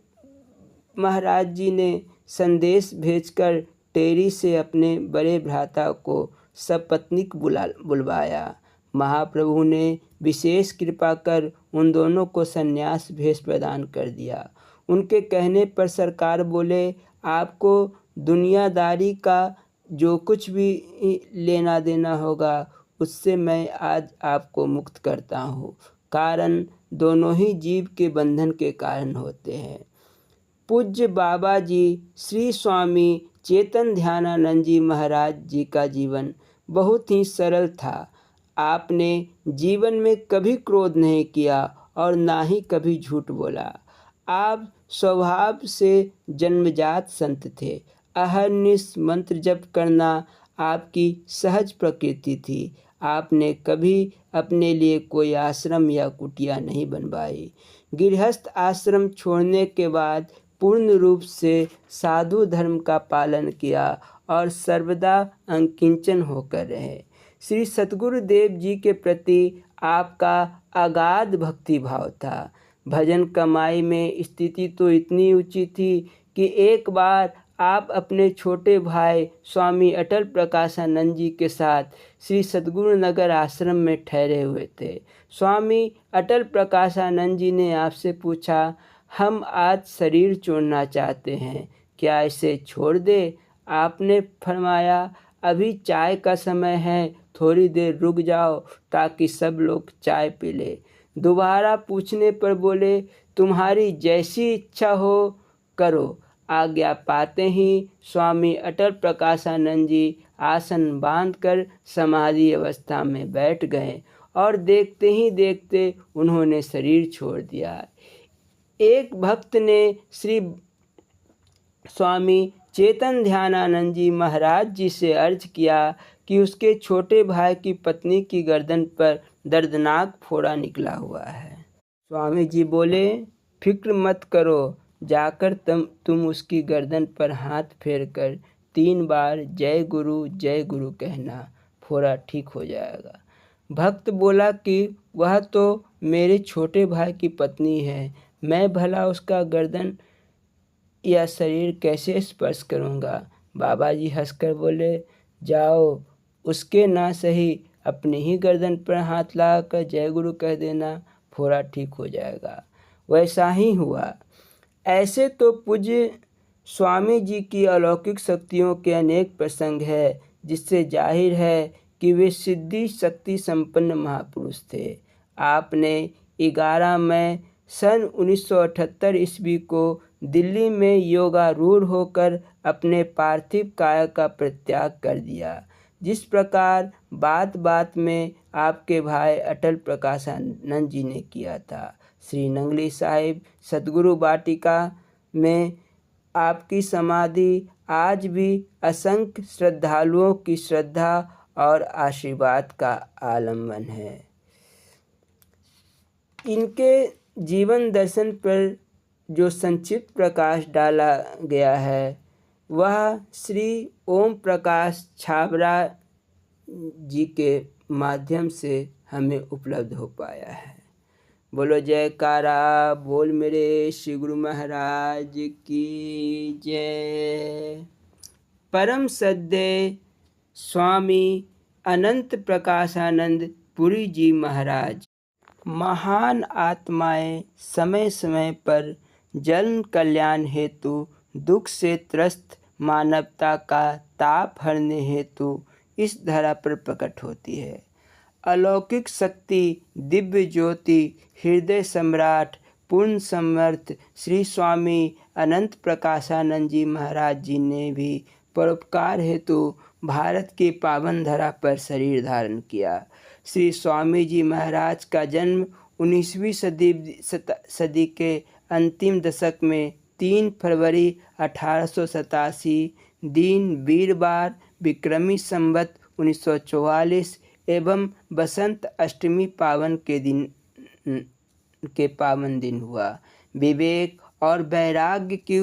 महाराज जी ने संदेश भेजकर टेरी से अपने बड़े भ्राता को सपत्नीक बुलवाया। महाप्रभु ने विशेष कृपा कर उन दोनों को संन्यास भेष प्रदान कर दिया। उनके कहने पर सरकार बोले, आपको दुनियादारी का जो कुछ भी लेना देना होगा उससे मैं आज आपको मुक्त करता हूँ। कारण दोनों ही जीव के बंधन के कारण होते हैं। पूज्य बाबा जी श्री स्वामी चेतन ध्यानानंद जी महाराज जी का जीवन बहुत ही सरल था। आपने जीवन में कभी क्रोध नहीं किया और ना ही कभी झूठ बोला। आप स्वभाव से जन्मजात संत थे। अहर्निश मंत्र जप करना आपकी सहज प्रकृति थी। आपने कभी अपने लिए कोई आश्रम या कुटिया नहीं बनवाई। गृहस्थ आश्रम छोड़ने के बाद पूर्ण रूप से साधु धर्म का पालन किया और सर्वदा अंकिंचन होकर रहे। श्री सतगुरुदेव जी के प्रति आपका अगाध भक्ति भाव था। भजन कमाई में स्थिति तो इतनी ऊंची थी कि एक बार आप अपने छोटे भाई स्वामी अटल प्रकाशानंद जी के साथ श्री सतगुरु नगर आश्रम में ठहरे हुए थे। स्वामी अटल प्रकाशानंद जी ने आपसे पूछा, हम आज शरीर छोड़ना चाहते हैं, क्या इसे छोड़ दे? आपने फरमाया, अभी चाय का समय है, थोड़ी देर रुक जाओ ताकि सब लोग चाय पी ले। दोबारा पूछने पर बोले, तुम्हारी जैसी इच्छा हो करो। आज्ञा पाते ही स्वामी अटल प्रकाशानंद जी आसन बांधकर समाधि अवस्था में बैठ गए और देखते ही देखते उन्होंने शरीर छोड़ दिया। एक भक्त ने श्री स्वामी चेतन ध्यानानंद जी महाराज जी से अर्ज किया कि उसके छोटे भाई की पत्नी की गर्दन पर दर्दनाक फोड़ा निकला हुआ है। स्वामी जी बोले, फिक्र मत करो, जाकर तुम उसकी गर्दन पर हाथ फेर कर 3 बार जय गुरु कहना, फोड़ा ठीक हो जाएगा। भक्त बोला कि वह तो मेरे छोटे भाई की पत्नी है, मैं भला उसका गर्दन या शरीर कैसे स्पर्श करूँगा। बाबा जी हंसकर बोले, जाओ उसके ना सही अपनी ही गर्दन पर हाथ लगाकर जय गुरु कह देना, फोड़ा ठीक हो जाएगा। वैसा ही हुआ। ऐसे तो पूज्य स्वामी जी की अलौकिक शक्तियों के अनेक प्रसंग हैं, जिससे जाहिर है कि वे सिद्धि शक्ति संपन्न महापुरुष थे। आपने 11 मई सन 1978 ईस्वी को दिल्ली में योगारूढ़ होकर अपने पार्थिव काया का परित्याग कर दिया। जिस प्रकार बात बात में आपके भाई अटल प्रकाशानंद जी ने किया था। श्री नंगली साहिब सतगुरु वाटिका में आपकी समाधि आज भी असंख्य श्रद्धालुओं की श्रद्धा और आशीर्वाद का आलम्बन है। इनके जीवन दर्शन पर जो संक्षिप्त प्रकाश डाला गया है वह श्री ओम प्रकाश छाबड़ा जी के माध्यम से हमें उपलब्ध हो पाया है। बोलो जयकारा बोल मेरे श्री गुरु महाराज की जय। परम सद्य स्वामी अनंत प्रकाशानंद पुरी जी महाराज महान आत्माएं समय समय पर जन कल्याण हेतु दुख से त्रस्त मानवता का ताप हरने हेतु इस धरा पर प्रकट होती है। अलौकिक शक्ति दिव्य ज्योति हृदय सम्राट पूर्ण समर्थ श्री स्वामी अनंत प्रकाशानंद जी महाराज जी ने भी परोपकार हेतु भारत की पावन धरा पर शरीर धारण किया। श्री स्वामी जी महाराज का जन्म 19वीं सदी के अंतिम दशक में 3 फरवरी 1887 दिन वीरवार विक्रमी संवत 1944 एवं बसंत अष्टमी के पावन दिन हुआ। विवेक और वैराग्य की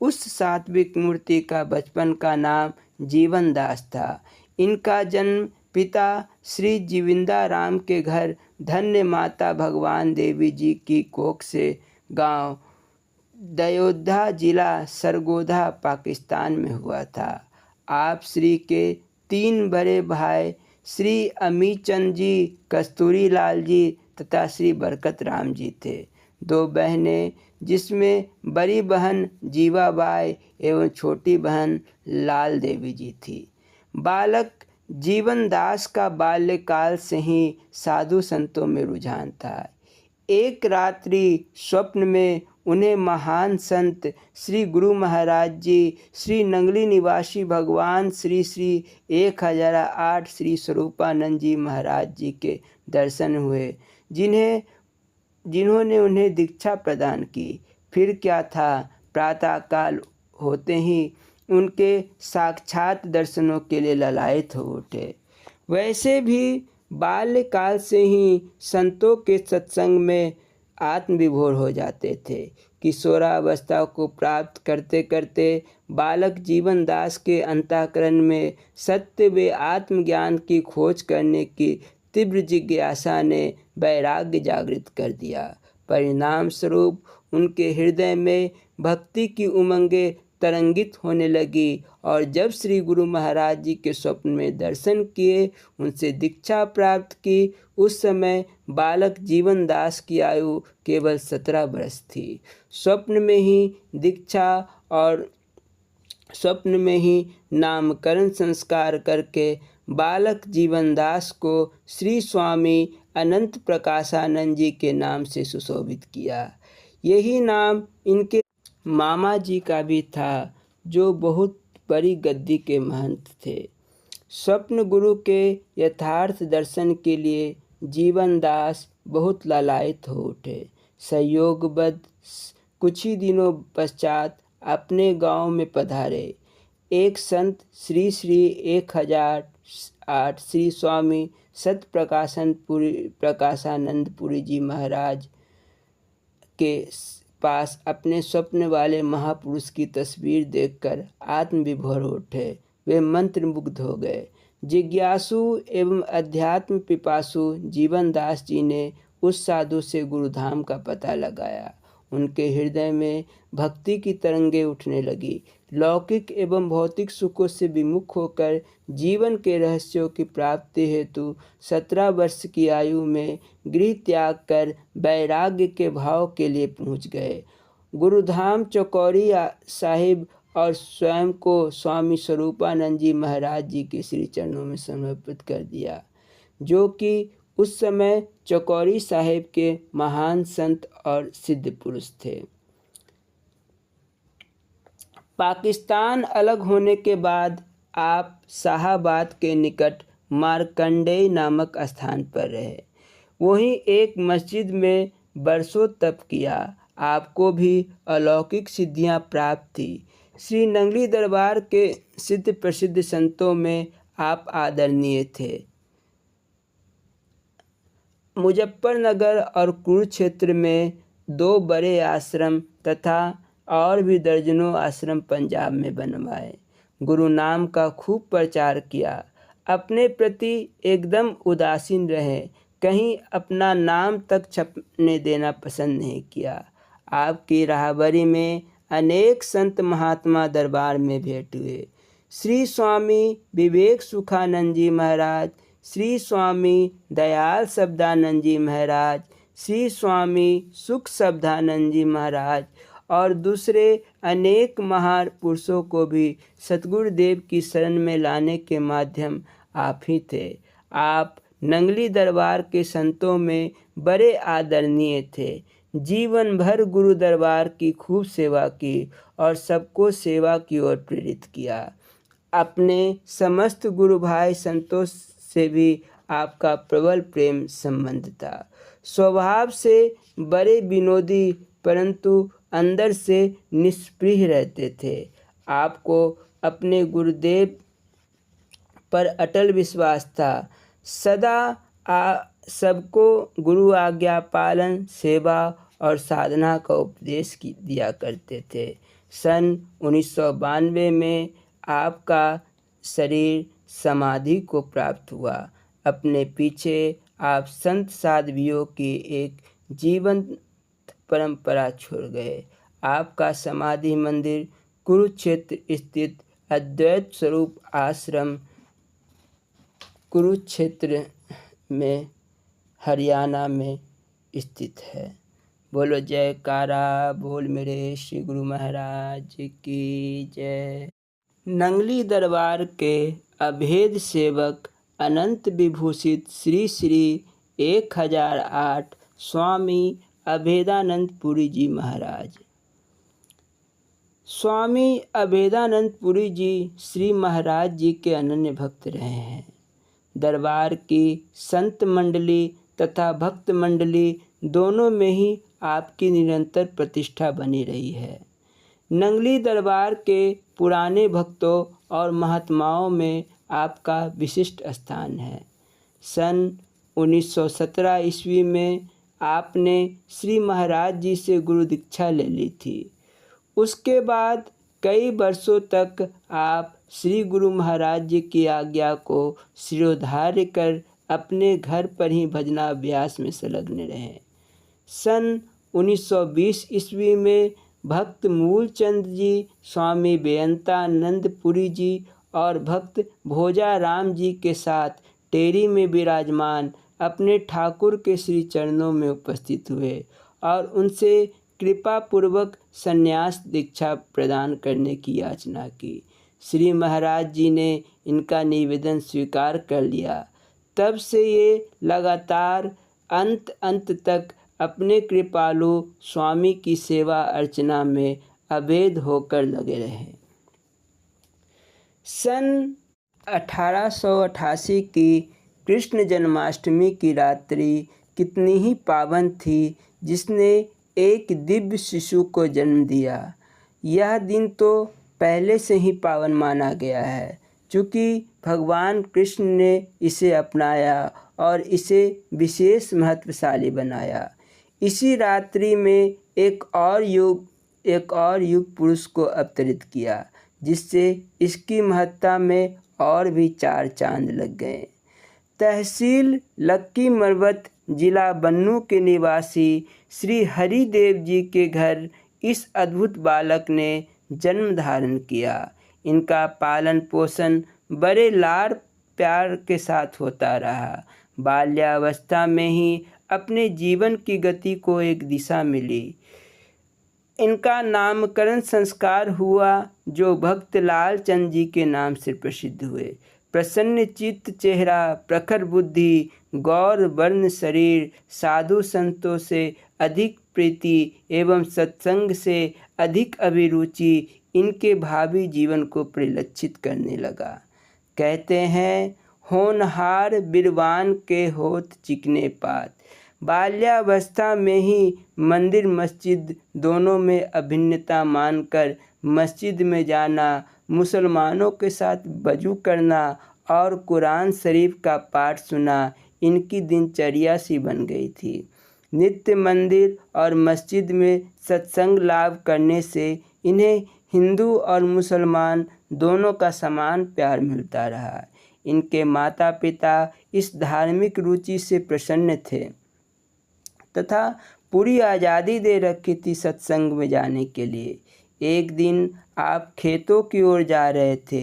उस सात्विक मूर्ति का बचपन का नाम जीवन दास था। इनका जन्म पिता श्री जीविंदा राम के घर धन्य माता भगवान देवी जी की कोख से गांव दयोध्या जिला सरगोधा पाकिस्तान में हुआ था। आप श्री के 3 बड़े भाई श्री अमीचंद जी, कस्तूरी लाल जी तथा श्री बरकत राम जी थे। 2 बहनें जिसमें बड़ी बहन जीवाबाई एवं छोटी बहन लाल देवी जी थी। बालक जीवन दास का बाल्यकाल से ही साधु संतों में रुझान था। एक रात्रि स्वप्न में उन्हें महान संत श्री गुरु महाराज जी, श्री नंगली निवासी भगवान श्री 1008 श्री स्वरूपानंद जी महाराज जी के दर्शन हुए, जिन्होंने उन्हें दीक्षा प्रदान की। फिर क्या था, प्रातःकाल होते ही उनके साक्षात दर्शनों के लिए ललायत हो उठे। वैसे भी बाल्यकाल से ही संतों के सत्संग में आत्मविभोर हो जाते थे। किशोरावस्था को प्राप्त करते करते बालक जीवन दास के अंतःकरण में सत्य व आत्मज्ञान की खोज करने की तीव्र जिज्ञासा ने वैराग्य जागृत कर दिया। परिणाम स्वरूप उनके हृदय में भक्ति की उमंगें तरंगित होने लगी और जब श्री गुरु महाराज जी के स्वप्न में दर्शन किए, उनसे दीक्षा प्राप्त की, उस समय बालक जीवन दास की आयु केवल 17 वर्ष थी। स्वप्न में ही दीक्षा और स्वप्न में ही नामकरण संस्कार करके बालक जीवन दास को श्री स्वामी अनंत प्रकाशानंद जी के नाम से सुशोभित किया। यही नाम इनके मामा जी का भी था, जो बहुत बड़ी गद्दी के महंत थे। स्वप्न गुरु के यथार्थ दर्शन के लिए जीवन दास बहुत लालायित हो उठे। संयोगबद्ध कुछ ही दिनों पश्चात अपने गांव में पधारे। एक संत श्री 1008 श्री स्वामी सत प्रकाशानंद पुरी जी महाराज के पास अपने स्वप्न वाले महापुरुष की तस्वीर देखकर आत्मविभोर उठे। वे मंत्रमुग्ध हो गए। जिज्ञासु एवं अध्यात्म पिपासु जीवन दास जी ने उस साधु से गुरुधाम का पता लगाया। उनके हृदय में भक्ति की तरंगें उठने लगी। लौकिक एवं भौतिक सुखों से विमुख होकर जीवन के रहस्यों की प्राप्ति हेतु 17 वर्ष की आयु में गृह त्याग कर वैराग्य के भाव के लिए पहुँच गए। गुरुधाम चौकौरी साहिब और स्वयं को स्वामी स्वरूपानंद जी महाराज जी के श्री चरणों में समर्पित कर दिया, जो कि उस समय चौकौरी साहिब के महान संत और सिद्ध पुरुष थे। पाकिस्तान अलग होने के बाद आप शाहाबाद के निकट मार्कंडेय नामक स्थान पर रहे। वहीं एक मस्जिद में बरसों तप किया। आपको भी अलौकिक सिद्धियां प्राप्त थी। श्री नंगली दरबार के सिद्ध प्रसिद्ध संतों में आप आदरणीय थे। मुजफ्फरनगर और कुरुक्षेत्र में 2 बड़े आश्रम तथा और भी दर्जनों आश्रम पंजाब में बनवाए। गुरु नाम का खूब प्रचार किया। अपने प्रति एकदम उदासीन रहे, कहीं अपना नाम तक छपने देना पसंद नहीं किया। आपकी राहबरी में अनेक संत महात्मा दरबार में भेंट हुए। श्री स्वामी विवेक सुखानंद जी महाराज, श्री स्वामी दयाल शब्दानंद जी महाराज, श्री स्वामी सुख शब्दानंद जी महाराज और दूसरे अनेक महान पुरुषों को भी सतगुरुदेव की शरण में लाने के माध्यम आप ही थे। आप नंगली दरबार के संतों में बड़े आदरणीय थे। जीवन भर गुरु दरबार की खूब सेवा की और सबको सेवा की ओर प्रेरित किया। अपने समस्त गुरु भाई संतों से भी आपका प्रबल प्रेम संबंध था। स्वभाव से बड़े विनोदी परंतु अंदर से निष्पृह रहते थे। आपको अपने गुरुदेव पर अटल विश्वास था। सदा सबको गुरु आज्ञा पालन, सेवा और साधना का उपदेश दिया करते थे। सन 1992 में आपका शरीर समाधि को प्राप्त हुआ। अपने पीछे आप संत साध्वियों की एक जीवंत परंपरा छोड़ गए। आपका समाधि मंदिर कुरुक्षेत्र स्थित अद्वैत स्वरूप आश्रम कुरुक्षेत्र में हरियाणा में स्थित है। बोलो जयकारा बोल मेरे श्री गुरु महाराज की जय। नंगली दरबार के अभेद सेवक अनंत विभूषित श्री श्री 1008 स्वामी अभेदानंद पुरी जी महाराज। स्वामी अभेदानंद पुरी जी श्री महाराज जी के अनन्य भक्त रहे हैं। दरबार की संत मंडली तथा भक्त मंडली दोनों में ही आपकी निरंतर प्रतिष्ठा बनी रही है। नंगली दरबार के पुराने भक्तों और महात्माओं में आपका विशिष्ट स्थान है। सन 1917 ईस्वी में आपने श्री महाराज जी से गुरु दीक्षा ले ली थी। उसके बाद कई वर्षों तक आप श्री गुरु महाराज जी की आज्ञा को शिरोधार्य कर अपने घर पर ही भजनाभ्यास में संलग्न रहे। सन 1920 ईस्वी में भक्त मूलचंद जी, स्वामी बेअंतानंद पुरी जी और भक्त भोजाराम जी के साथ टेरी में विराजमान अपने ठाकुर के श्री चरणों में उपस्थित हुए और उनसे कृपा पूर्वक संन्यास दीक्षा प्रदान करने की याचना की। श्री महाराज जी ने इनका निवेदन स्वीकार कर लिया। तब से ये लगातार अंत तक अपने कृपालु स्वामी की सेवा अर्चना में अभेद होकर लगे रहे। सन 1888 की कृष्ण जन्माष्टमी की रात्रि कितनी ही पावन थी, जिसने एक दिव्य शिशु को जन्म दिया। यह दिन तो पहले से ही पावन माना गया है, चूँकि भगवान कृष्ण ने इसे अपनाया और इसे विशेष महत्वशाली बनाया। इसी रात्रि में एक और युग पुरुष को अवतरित किया, जिससे इसकी महत्ता में और भी 4 चांद लग गए। तहसील लक्की मरवत जिला बन्नू के निवासी श्री हरिदेव जी के घर इस अद्भुत बालक ने जन्म धारण किया। इनका पालन पोषण बड़े लाड़ प्यार के साथ होता रहा। बाल्यावस्था में ही अपने जीवन की गति को एक दिशा मिली। इनका नामकरण संस्कार हुआ जो भक्त लाल चंद जी के नाम से प्रसिद्ध हुए। प्रसन्न चित्त चेहरा, प्रखर बुद्धि, गौर वर्ण शरीर, साधु संतों से अधिक प्रीति एवं सत्संग से अधिक अभिरुचि इनके भावी जीवन को परिलक्षित करने लगा। कहते हैं, होनहार बिरवान के होत चिकने पात। बाल्यावस्था में ही मंदिर मस्जिद दोनों में अभिन्नता मानकर मस्जिद में जाना, मुसलमानों के साथ वजू करना और कुरान शरीफ का पाठ सुना इनकी दिनचर्या सी बन गई थी। नित्य मंदिर और मस्जिद में सत्संग लाभ करने से इन्हें हिंदू और मुसलमान दोनों का समान प्यार मिलता रहा। इनके माता पिता इस धार्मिक रुचि से प्रसन्न थे तथा पूरी आज़ादी दे रखी थी सत्संग में जाने के लिए। एक दिन आप खेतों की ओर जा रहे थे।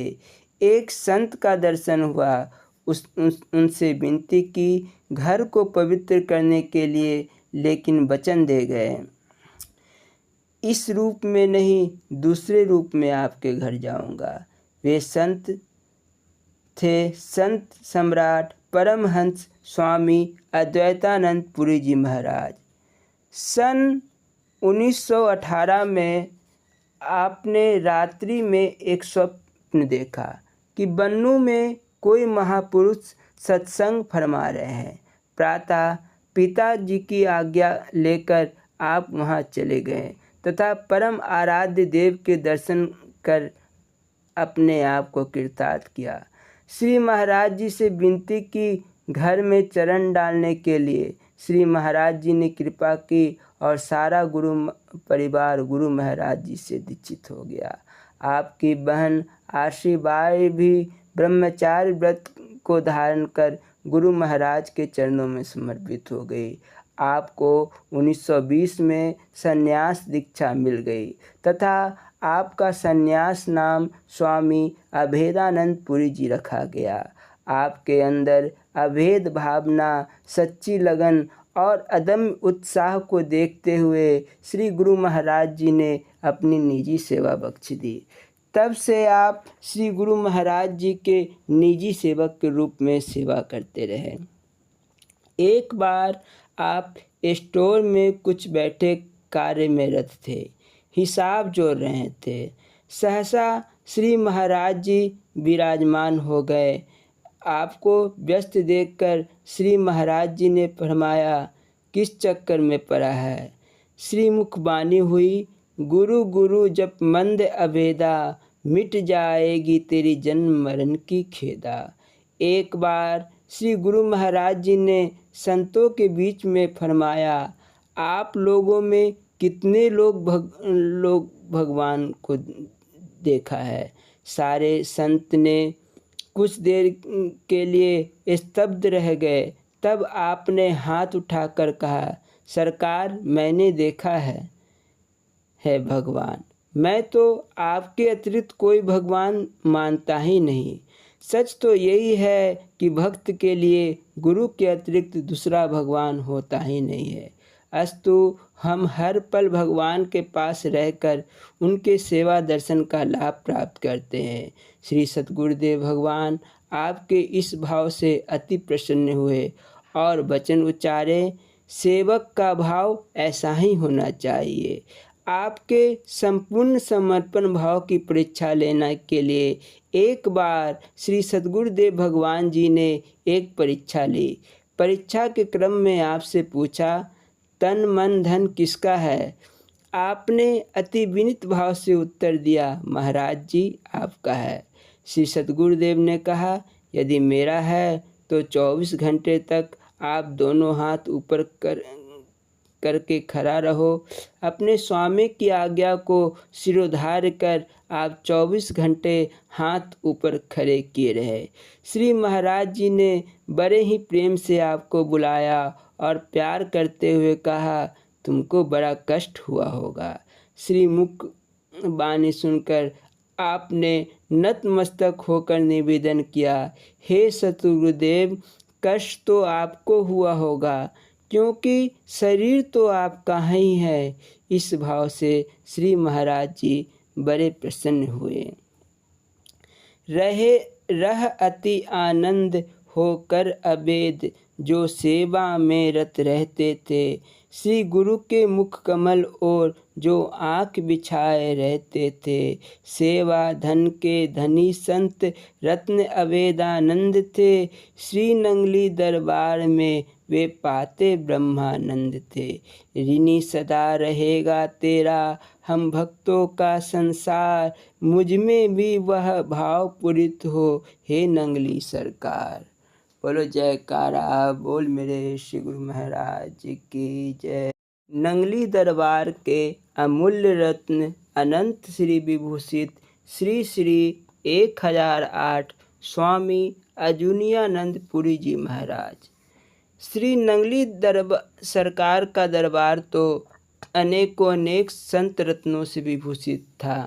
एक संत का दर्शन हुआ। उनसे विनती की घर को पवित्र करने के लिए, लेकिन वचन दे गए, इस रूप में नहीं दूसरे रूप में आपके घर जाऊंगा। वे संत थे संत सम्राट परमहंस स्वामी अद्वैतानंद पुरी जी महाराज। सन 1918 में आपने रात्रि में एक स्वप्न देखा कि बन्नू में कोई महापुरुष सत्संग फरमा रहे हैं। प्रातः पिताजी की आज्ञा लेकर आप वहां चले गए तथा परम आराध्य देव के दर्शन कर अपने आप को कृतार्थ किया। श्री महाराज जी से विनती की घर में चरण डालने के लिए। श्री महाराज जी ने कृपा की और सारा गुरु परिवार गुरु महाराज जी से दीक्षित हो गया। आपकी बहन आशीबाई भी ब्रह्मचार्य व्रत को धारण कर गुरु महाराज के चरणों में समर्पित हो गई। आपको 1920 में संन्यास दीक्षा मिल गई तथा आपका संन्यास नाम स्वामी अभेदानंद पुरी जी रखा गया। आपके अंदर अभेद भावना, सच्ची लगन और अदम्य उत्साह को देखते हुए श्री गुरु महाराज जी ने अपनी निजी सेवा बख्श दी। तब से आप श्री गुरु महाराज जी के निजी सेवक के रूप में सेवा करते रहे। एक बार आप स्टोर में कुछ बैठे कार्य में रत थे, हिसाब जोड़ रहे थे। सहसा श्री महाराज जी विराजमान हो गए। आपको व्यस्त देखकर श्री महाराज जी ने फरमाया, किस चक्कर में पड़ा है? श्री मुखबानी हुई, गुरु गुरु जप मंद अभेदा, मिट जाएगी तेरी जन्म मरण की खेदा। एक बार श्री गुरु महाराज जी ने संतों के बीच में फरमाया, आप लोगों में कितने लोग भगवान को देखा है? सारे संत ने कुछ देर के लिए स्तब्ध रह गए। तब आपने हाथ उठाकर कहा, सरकार मैंने देखा है भगवान। मैं तो आपके अतिरिक्त कोई भगवान मानता ही नहीं। सच तो यही है कि भक्त के लिए गुरु के अतिरिक्त दूसरा भगवान होता ही नहीं है। अस्तु हम हर पल भगवान के पास रहकर उनके सेवा दर्शन का लाभ प्राप्त करते हैं। श्री सतगुरुदेव भगवान आपके इस भाव से अति प्रसन्न हुए और वचन उच्चारे, सेवक का भाव ऐसा ही होना चाहिए। आपके संपूर्ण समर्पण भाव की परीक्षा लेने के लिए एक बार श्री सतगुरुदेव भगवान जी ने एक परीक्षा ली। परीक्षा के क्रम में आपसे पूछा, तन मन धन किसका है? आपने अति विनीत भाव से उत्तर दिया, महाराज जी आपका है। श्री सतगुरुदेव ने कहा, यदि मेरा है तो 24 घंटे तक आप दोनों हाथ ऊपर करके खड़ा रहो। अपने स्वामी की आज्ञा को सिरोधार्य कर आप 24 घंटे हाथ ऊपर खड़े किए रहे। श्री महाराज जी ने बड़े ही प्रेम से आपको बुलाया और प्यार करते हुए कहा, तुमको बड़ा कष्ट हुआ होगा। श्री मुख बानी सुनकर आपने नतमस्तक होकर निवेदन किया, हे सतगुरुदेव, कष्ट तो आपको हुआ होगा क्योंकि शरीर तो आपका ही है। इस भाव से श्री महाराज जी बड़े प्रसन्न हुए। रह अति आनंद होकर अबेद जो सेवा में रत रहते थे। श्री गुरु के मुख कमल और जो आँख बिछाए रहते थे। सेवा धन के धनी संत रत्न अवेदानंद थे। श्री नंगली दरबार में वे पाते ब्रह्मानंद थे। ऋणी सदा रहेगा तेरा हम भक्तों का संसार। मुझ में भी वह भाव पूरित हो, हे नंगली सरकार। बोलो जयकारा बोल मेरे श्री गुरु महाराज की जय। नंगली दरबार के अमूल्य रत्न अनंत श्री विभूषित श्री श्री 1008 स्वामी अजूनियानंद पुरी जी महाराज। श्री नंगली सरकार का दरबार तो अनेकों अनेक संत रत्नों से विभूषित था।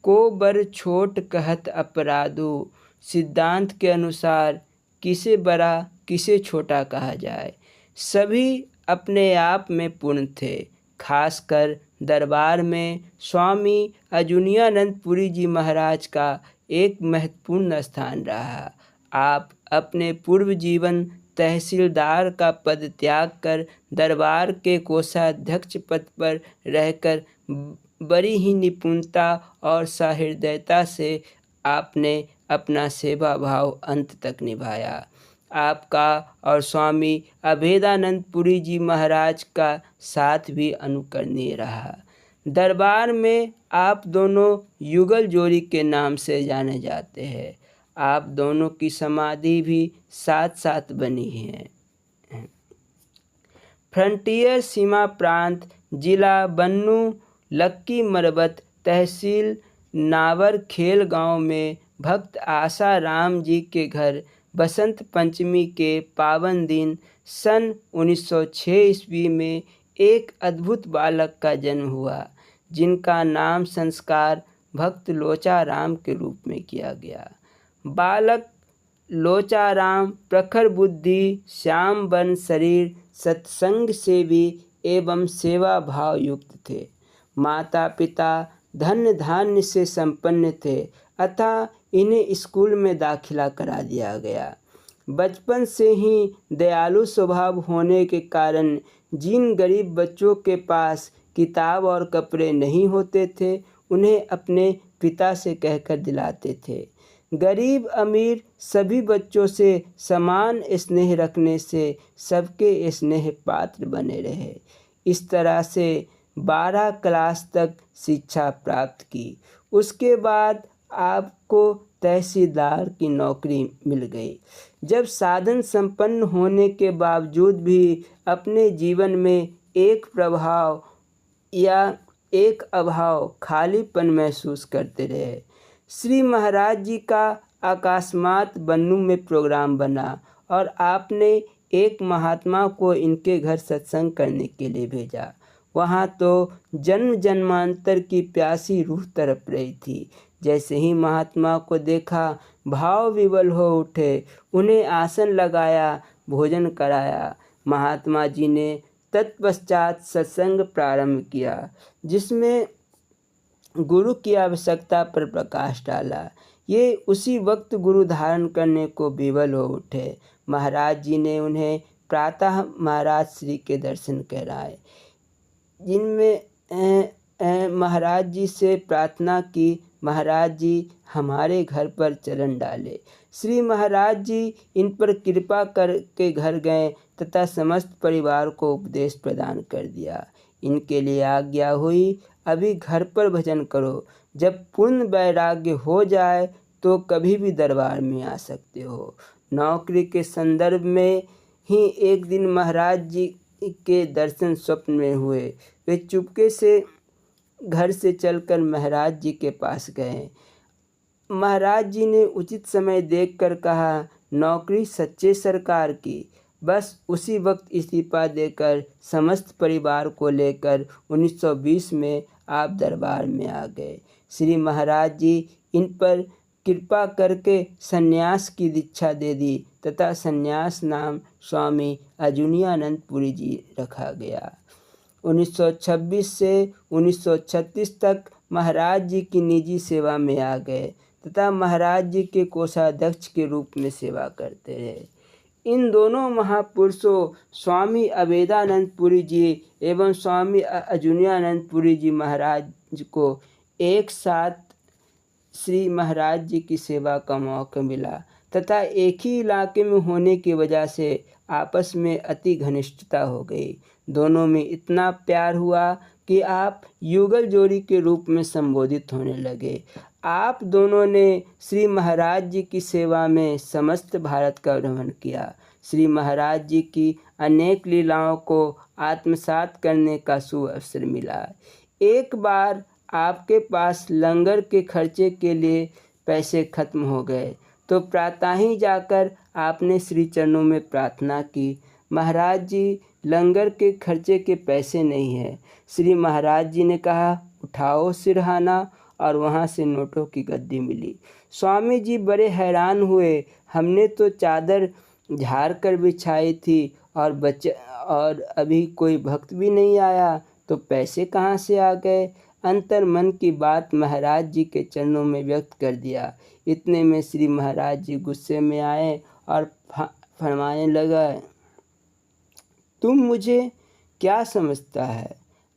को बर छोट कहत अपराधो, सिद्धांत के अनुसार किसे बड़ा किसे छोटा कहा जाए। सभी अपने आप में पूर्ण थे। खासकर दरबार में स्वामी अजूनियानंद पुरी जी महाराज का एक महत्वपूर्ण स्थान रहा। आप अपने पूर्व जीवन तहसीलदार का पद त्याग कर दरबार के कोषाध्यक्ष पद पर रहकर बड़ी ही निपुणता और सहृदयता से आपने अपना सेवा भाव अंत तक निभाया। आपका और स्वामी अभेदानंद पुरी जी महाराज का साथ भी अनुकरणीय रहा। दरबार में आप दोनों युगल जोड़ी के नाम से जाने जाते हैं। आप दोनों की समाधि भी साथ साथ बनी है। फ्रंटियर सीमा प्रांत, जिला बन्नू, लक्की मरबत, तहसील नावर खेल गांव में भक्त आशा राम जी के घर बसंत पंचमी के पावन दिन सन 1906 ईस्वी में एक अद्भुत बालक का जन्म हुआ, जिनका नाम संस्कार भक्त लोचाराम के रूप में किया गया। बालक लोचाराम प्रखर बुद्धि, श्याम बन शरीर, सत्संग सेवी एवं सेवा भाव युक्त थे। माता पिता धन धान्य से संपन्न थे, अतः इन्हें स्कूल में दाखिला करा दिया गया। बचपन से ही दयालु स्वभाव होने के कारण जिन गरीब बच्चों के पास किताब और कपड़े नहीं होते थे, उन्हें अपने पिता से कहकर दिलाते थे। गरीब अमीर सभी बच्चों से समान स्नेह रखने से सबके स्नेह पात्र बने रहे। इस तरह से 12 क्लास तक शिक्षा प्राप्त की। उसके बाद आपको तहसीलदार की नौकरी मिल गई। जब साधन संपन्न होने के बावजूद भी अपने जीवन में एक प्रभाव या एक अभाव, खालीपन महसूस करते रहे। श्री महाराज जी का अकस्मात बन्नू में प्रोग्राम बना और आपने एक महात्मा को इनके घर सत्संग करने के लिए भेजा। वहाँ तो जन्म जन्मांतर की प्यासी रूह तड़प रही थी। जैसे ही महात्मा को देखा, भाव विवल हो उठे। उन्हें आसन लगाया, भोजन कराया। महात्मा जी ने तत्पश्चात सत्संग प्रारंभ किया, जिसमें गुरु की आवश्यकता पर प्रकाश डाला। ये उसी वक्त गुरु धारण करने को विवल हो उठे। महाराज जी ने उन्हें प्रातः महाराज श्री के दर्शन कराए, जिनमें महाराज जी से प्रार्थना की, महाराज जी हमारे घर पर चरण डाले। श्री महाराज जी इन पर कृपा करके घर गए तथा समस्त परिवार को उपदेश प्रदान कर दिया। इनके लिए आज्ञा हुई, अभी घर पर भजन करो, जब पूर्ण वैराग्य हो जाए तो कभी भी दरबार में आ सकते हो। नौकरी के संदर्भ में ही एक दिन महाराज जी के दर्शन स्वप्न में हुए। वे चुपके से घर से चलकर महाराज जी के पास गए। महाराज जी ने उचित समय देखकर कहा, नौकरी सच्चे सरकार की। बस उसी वक्त इस्तीफा देकर समस्त परिवार को लेकर 1920 में आप दरबार में आ गए। श्री महाराज जी इन पर कृपा करके सन्यास की दीक्षा दे दी तथा सन्यास नाम स्वामी अजुनियानंद पुरी जी रखा गया। 1926 से 1936 तक महाराज जी की निजी सेवा में आ गए तथा महाराज जी के कोषाध्यक्ष के रूप में सेवा करते रहे। इन दोनों महापुरुषों स्वामी अभेदानंद पुरी जी एवं स्वामी अजुनियानंद पुरी जी महाराज को एक साथ श्री महाराज जी की सेवा का मौका मिला तथा एक ही इलाके में होने की वजह से आपस में अति घनिष्ठता हो गई। दोनों में इतना प्यार हुआ कि आप युगल जोड़ी के रूप में संबोधित होने लगे। आप दोनों ने श्री महाराज जी की सेवा में समस्त भारत का भ्रमण किया। श्री महाराज जी की अनेक लीलाओं को आत्मसात करने का सुअवसर मिला। एक बार आपके पास लंगर के खर्चे के लिए पैसे खत्म हो गए तो प्रातः ही जाकर आपने श्री चरणों में प्रार्थना की, महाराज जी लंगर के खर्चे के पैसे नहीं हैं। श्री महाराज जी ने कहा, उठाओ सिरहाना, और वहाँ से नोटों की गद्दी मिली। स्वामी जी बड़े हैरान हुए, हमने तो चादर झाड़ कर बिछाई थी और अभी कोई भक्त भी नहीं आया तो पैसे कहाँ से आ गए। अंतर मन की बात महाराज जी के चरणों में व्यक्त कर दिया। इतने में श्री महाराज जी गुस्से में आए और फरमाने लगा, तुम मुझे क्या समझता है।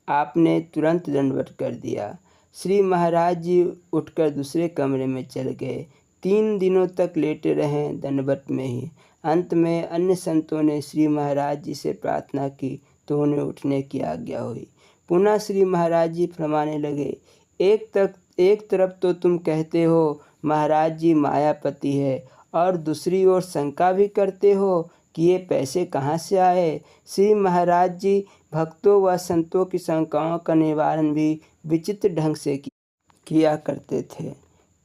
आपने तुरंत दंडवत कर दिया। श्री महाराज जी उठकर दूसरे कमरे में चल गए। 3 दिनों तक लेटे रहे दंडवत में ही। अंत में अन्य संतों ने श्री महाराज जी से प्रार्थना की तो उन्हें उठने की आज्ञा हुई। पुनः श्री महाराज जी फरमाने लगे, एक तरफ तो तुम कहते हो महाराज जी मायापति है और दूसरी ओर शंका भी करते हो कि ये पैसे कहाँ से आए। श्री महाराज जी भक्तों व संतों की शंकाओं का निवारण भी विचित्र ढंग से किया करते थे।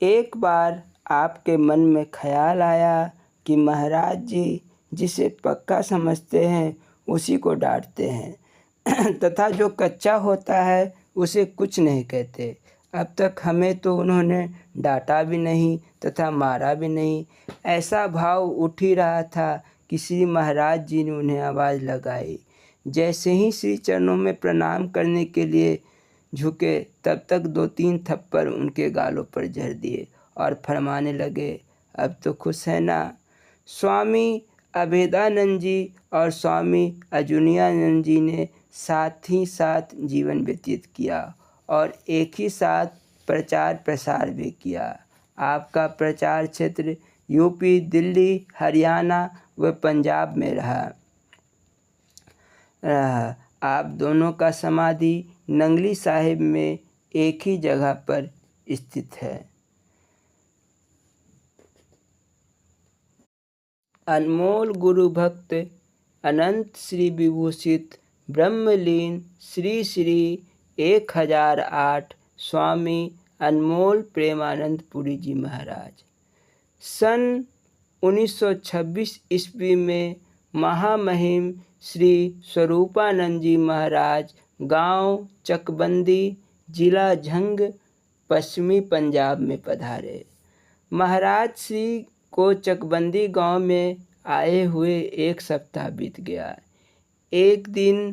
एक बार आपके मन में ख्याल आया कि महाराज जी जिसे पक्का समझते हैं उसी को डांटते हैं तथा जो कच्चा होता है उसे कुछ नहीं कहते। अब तक हमें तो उन्होंने डांटा भी नहीं तथा मारा भी नहीं। ऐसा भाव उठ ही रहा था कि श्री महाराज जी ने उन्हें आवाज़ लगाई। जैसे ही श्री चरणों में प्रणाम करने के लिए झुके तब तक 2-3 थप्पड़ उनके गालों पर जड़ दिए और फरमाने लगे, अब तो खुश है ना। स्वामी अभेदानंद जी और स्वामी अजुनियानंद जी ने साथ ही साथ जीवन व्यतीत किया और एक ही साथ प्रचार प्रसार भी किया। आपका प्रचार क्षेत्र यूपी, दिल्ली, हरियाणा व पंजाब में रहा। आप दोनों का समाधि नंगली साहिब में एक ही जगह पर स्थित है। अनमोल गुरु भक्त अनंत श्री विभूषित ब्रह्मलीन श्री श्री 1008 स्वामी अनमोल प्रेमानंद पुरी जी महाराज सन 1926 ईस्वी में महामहिम श्री स्वरूपानंद जी महाराज गांव चकबंदी जिला झंग पश्चिमी पंजाब में पधारे। महाराज श्री को चकबंदी गांव में आए हुए 1 सप्ताह बीत गया। एक दिन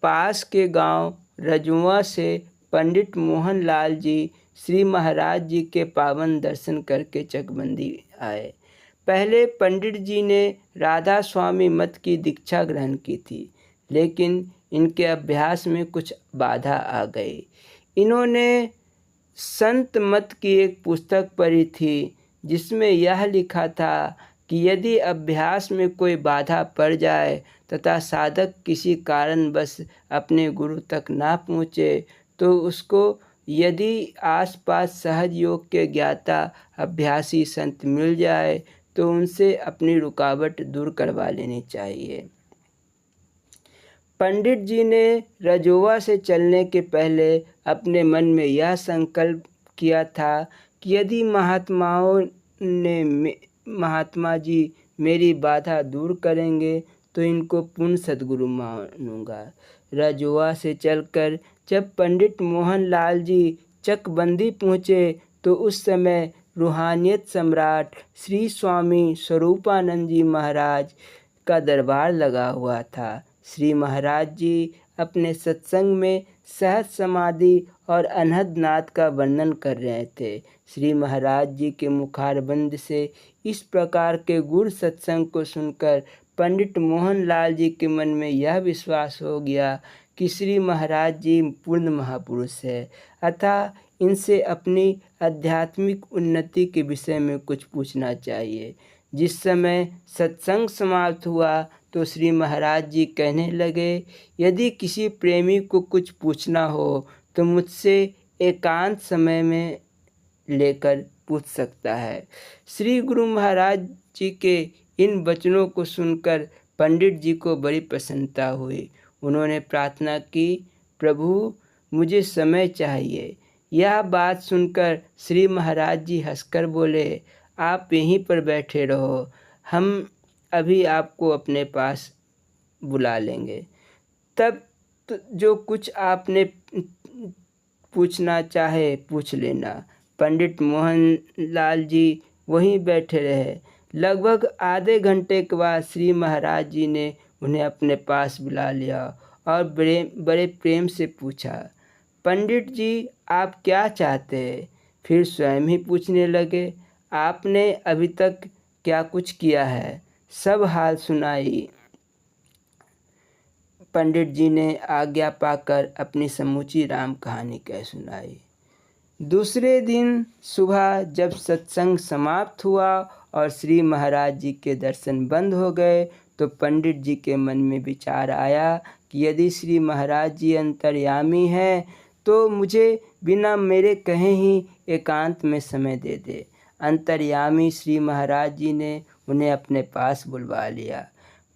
पास के गांव रजुआ से पंडित मोहन लाल जी श्री महाराज जी के पावन दर्शन करके चकबंदी आए। पहले पंडित जी ने राधा स्वामी मत की दीक्षा ग्रहण की थी, लेकिन इनके अभ्यास में कुछ बाधा आ गई। इन्होंने संत मत की एक पुस्तक पढ़ी थी जिसमें यह लिखा था कि यदि अभ्यास में कोई बाधा पड़ जाए तथा साधक किसी कारणवश अपने गुरु तक ना पहुँचे तो उसको यदि आसपास सहज योग के ज्ञाता अभ्यासी संत मिल जाए तो उनसे अपनी रुकावट दूर करवा लेनी चाहिए। पंडित जी ने रजोवा से चलने के पहले अपने मन में यह संकल्प किया था कि यदि महात्मा जी मेरी बाधा दूर करेंगे तो इनको पूर्ण सद्गुरु मानूंगा। रजोवा से चलकर जब पंडित मोहनलाल जी चकबंदी पहुँचे तो उस समय रूहानियत सम्राट श्री स्वामी स्वरूपानंद जी महाराज का दरबार लगा हुआ था। श्री महाराज जी अपने सत्संग में सहज समाधि और अनहद नाद का वर्णन कर रहे थे। श्री महाराज जी के मुखारबंद से इस प्रकार के गुरु सत्संग को सुनकर पंडित मोहनलाल जी के मन में यह विश्वास हो गया कि श्री महाराज जी पूर्ण महापुरुष है, अतः इनसे अपनी आध्यात्मिक उन्नति के विषय में कुछ पूछना चाहिए। जिस समय सत्संग समाप्त हुआ तो श्री महाराज जी कहने लगे, यदि किसी प्रेमी को कुछ पूछना हो तो मुझसे एकांत समय में लेकर पूछ सकता है। श्री गुरु महाराज जी के इन वचनों को सुनकर पंडित जी को बड़ी प्रसन्नता हुई। उन्होंने प्रार्थना की, प्रभु मुझे समय चाहिए। यह बात सुनकर श्री महाराज जी हंसकर बोले, आप यहीं पर बैठे रहो, हम अभी आपको अपने पास बुला लेंगे। तब जो कुछ आपने पूछना चाहे पूछ लेना। पंडित मोहनलाल जी वहीं बैठे रहे। लगभग आधे घंटे के बाद श्री महाराज जी ने उन्हें अपने पास बुला लिया और बड़े प्रेम से पूछा, पंडित जी आप क्या चाहते हैं? फिर स्वयं ही पूछने लगे, आपने अभी तक क्या कुछ किया है? सब हाल सुनाई। पंडित जी ने आज्ञा पाकर अपनी समूची राम कहानी कह सुनाई। दूसरे दिन सुबह जब सत्संग समाप्त हुआ और श्री महाराज जी के दर्शन बंद हो गए तो पंडित जी के मन में विचार आया कि यदि श्री महाराज जी अंतर्यामी हैं तो मुझे बिना मेरे कहे ही एकांत में समय दे दे। अंतर्यामी श्री महाराज जी ने उन्हें अपने पास बुलवा लिया।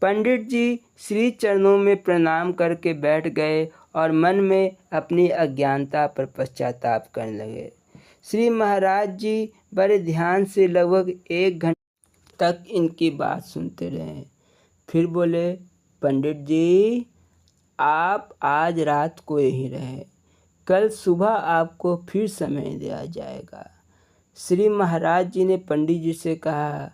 पंडित जी श्री चरणों में प्रणाम करके बैठ गए और मन में अपनी अज्ञानता पर पश्चाताप करने लगे। श्री महाराज जी बड़े ध्यान से लगभग 1 घंटे तक इनकी बात सुनते रहे। फिर बोले, पंडित जी आप आज रात को यहीं रहे, कल सुबह आपको फिर समय दिया जाएगा। श्री महाराज जी ने पंडित जी से कहा,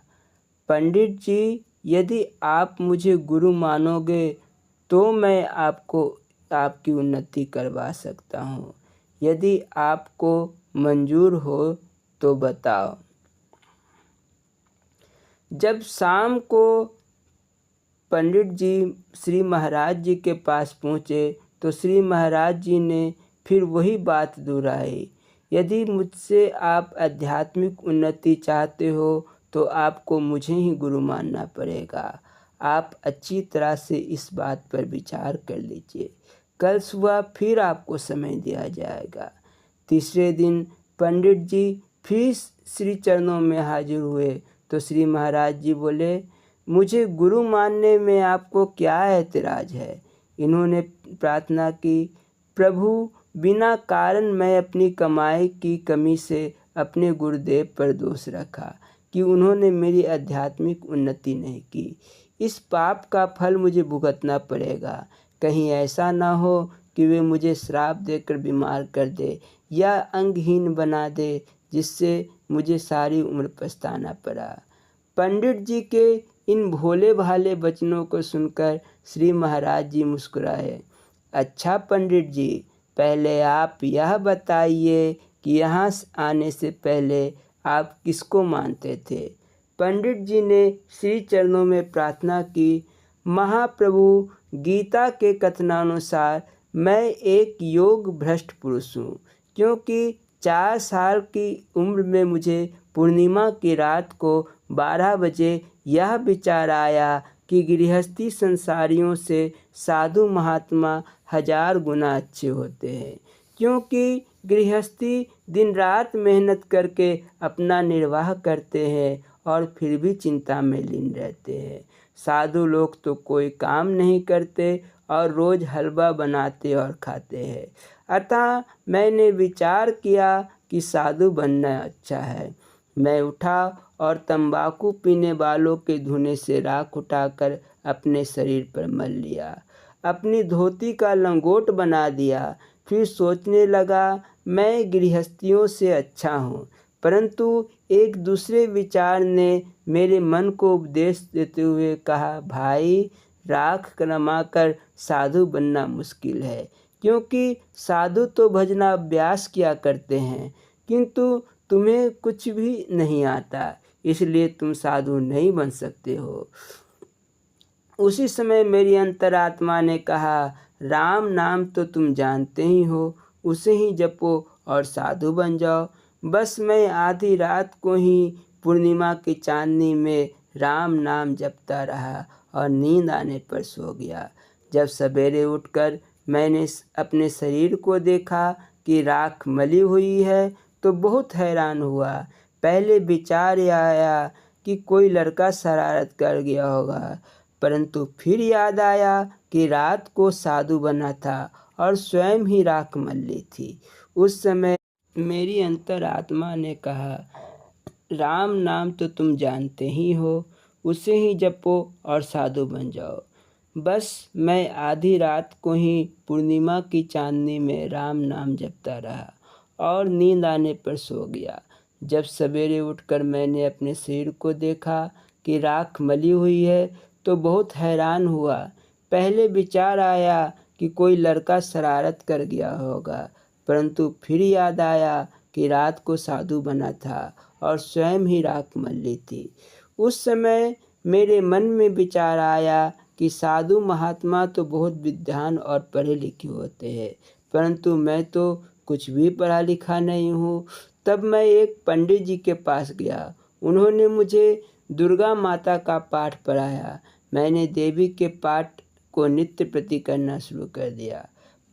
पंडित जी यदि आप मुझे गुरु मानोगे तो मैं आपको आपकी उन्नति करवा सकता हूँ, यदि आपको मंजूर हो तो बताओ। जब शाम को पंडित जी श्री महाराज जी के पास पहुँचे तो श्री महाराज जी ने फिर वही बात दोहराई, यदि मुझसे आप आध्यात्मिक उन्नति चाहते हो तो आपको मुझे ही गुरु मानना पड़ेगा। आप अच्छी तरह से इस बात पर विचार कर लीजिए, कल सुबह फिर आपको समय दिया जाएगा। तीसरे दिन पंडित जी फिर श्री चरणों में हाजिर हुए तो श्री महाराज जी बोले, मुझे गुरु मानने में आपको क्या ऐतराज़ है? इन्होंने प्रार्थना की, प्रभु बिना कारण मैं अपनी कमाई की कमी से अपने गुरुदेव पर दोष रखा कि उन्होंने मेरी आध्यात्मिक उन्नति नहीं की। इस पाप का फल मुझे भुगतना पड़ेगा। कहीं ऐसा ना हो कि वे मुझे श्राप देकर बीमार कर दे या अंगहीन बना दे, जिससे मुझे सारी उम्र पछताना पड़ा। पंडित जी के इन भोले भाले वचनों को सुनकर श्री महाराज जी मुस्कुराए। अच्छा पंडित जी, पहले आप यह बताइए कि यहाँ आने से पहले आप किसको मानते थे? पंडित जी ने श्री चरणों में प्रार्थना की, महाप्रभु गीता के कथनानुसार मैं एक योग भ्रष्ट पुरुष हूँ, क्योंकि 4 साल की उम्र में मुझे पूर्णिमा की रात को 12 बजे यह विचार आया कि गृहस्थी संसारियों से साधु महात्मा 1000 गुना अच्छे होते हैं, क्योंकि गृहस्थी दिन रात मेहनत करके अपना निर्वाह करते हैं और फिर भी चिंता में लीन रहते हैं। साधु लोग तो कोई काम नहीं करते और रोज़ हलवा बनाते और खाते हैं। अतः मैंने विचार किया कि साधु बनना अच्छा है। मैं उठा और तंबाकू पीने वालों के धुएं से राख उठाकर अपने शरीर पर मल लिया, अपनी धोती का लंगोट बना दिया। फिर सोचने लगा, मैं गृहस्थियों से अच्छा हूँ। परंतु एक दूसरे विचार ने मेरे मन को उपदेश देते हुए कहा, भाई, राख रमाकर साधु बनना मुश्किल है, क्योंकि साधु तो भजनाभ्यास किया करते हैं, किंतु तुम्हें कुछ भी नहीं आता, इसलिए तुम साधु नहीं बन सकते हो। उसी समय मेरी अंतरात्मा ने कहा, राम नाम तो तुम जानते ही हो, उसे ही जपो और साधु बन जाओ। बस मैं आधी रात को ही पूर्णिमा की चांदनी में राम नाम जपता रहा और नींद आने पर सो गया। जब सवेरे उठकर मैंने अपने शरीर को देखा कि राख मली हुई है तो बहुत हैरान हुआ। पहले विचार आया कि कोई लड़का शरारत कर गया होगा, परंतु फिर याद आया कि रात को साधु बना था और स्वयं ही राख मल ली थी। उस समय मेरी अंतरात्मा ने कहा, राम नाम तो तुम जानते ही हो, उसे ही जपो और साधु बन जाओ। बस मैं आधी रात को ही पूर्णिमा की चांदनी में राम नाम जपता रहा और नींद आने पर सो गया। जब सवेरे उठकर मैंने अपने शरीर को देखा कि राख मली हुई है तो बहुत हैरान हुआ। पहले विचार आया कि कोई लड़का शरारत कर गया होगा, परंतु फिर याद आया कि रात को साधु बना था और स्वयं ही राख मल ली थी। उस समय मेरे मन में विचार आया कि साधु महात्मा तो बहुत विद्वान और पढ़े लिखे होते हैं, परंतु मैं तो कुछ भी पढ़ा लिखा नहीं हूँ। तब मैं एक पंडित जी के पास गया। उन्होंने मुझे दुर्गा माता का पाठ पढ़ाया। मैंने देवी के पाठ को नित्य प्रति करना शुरू कर दिया।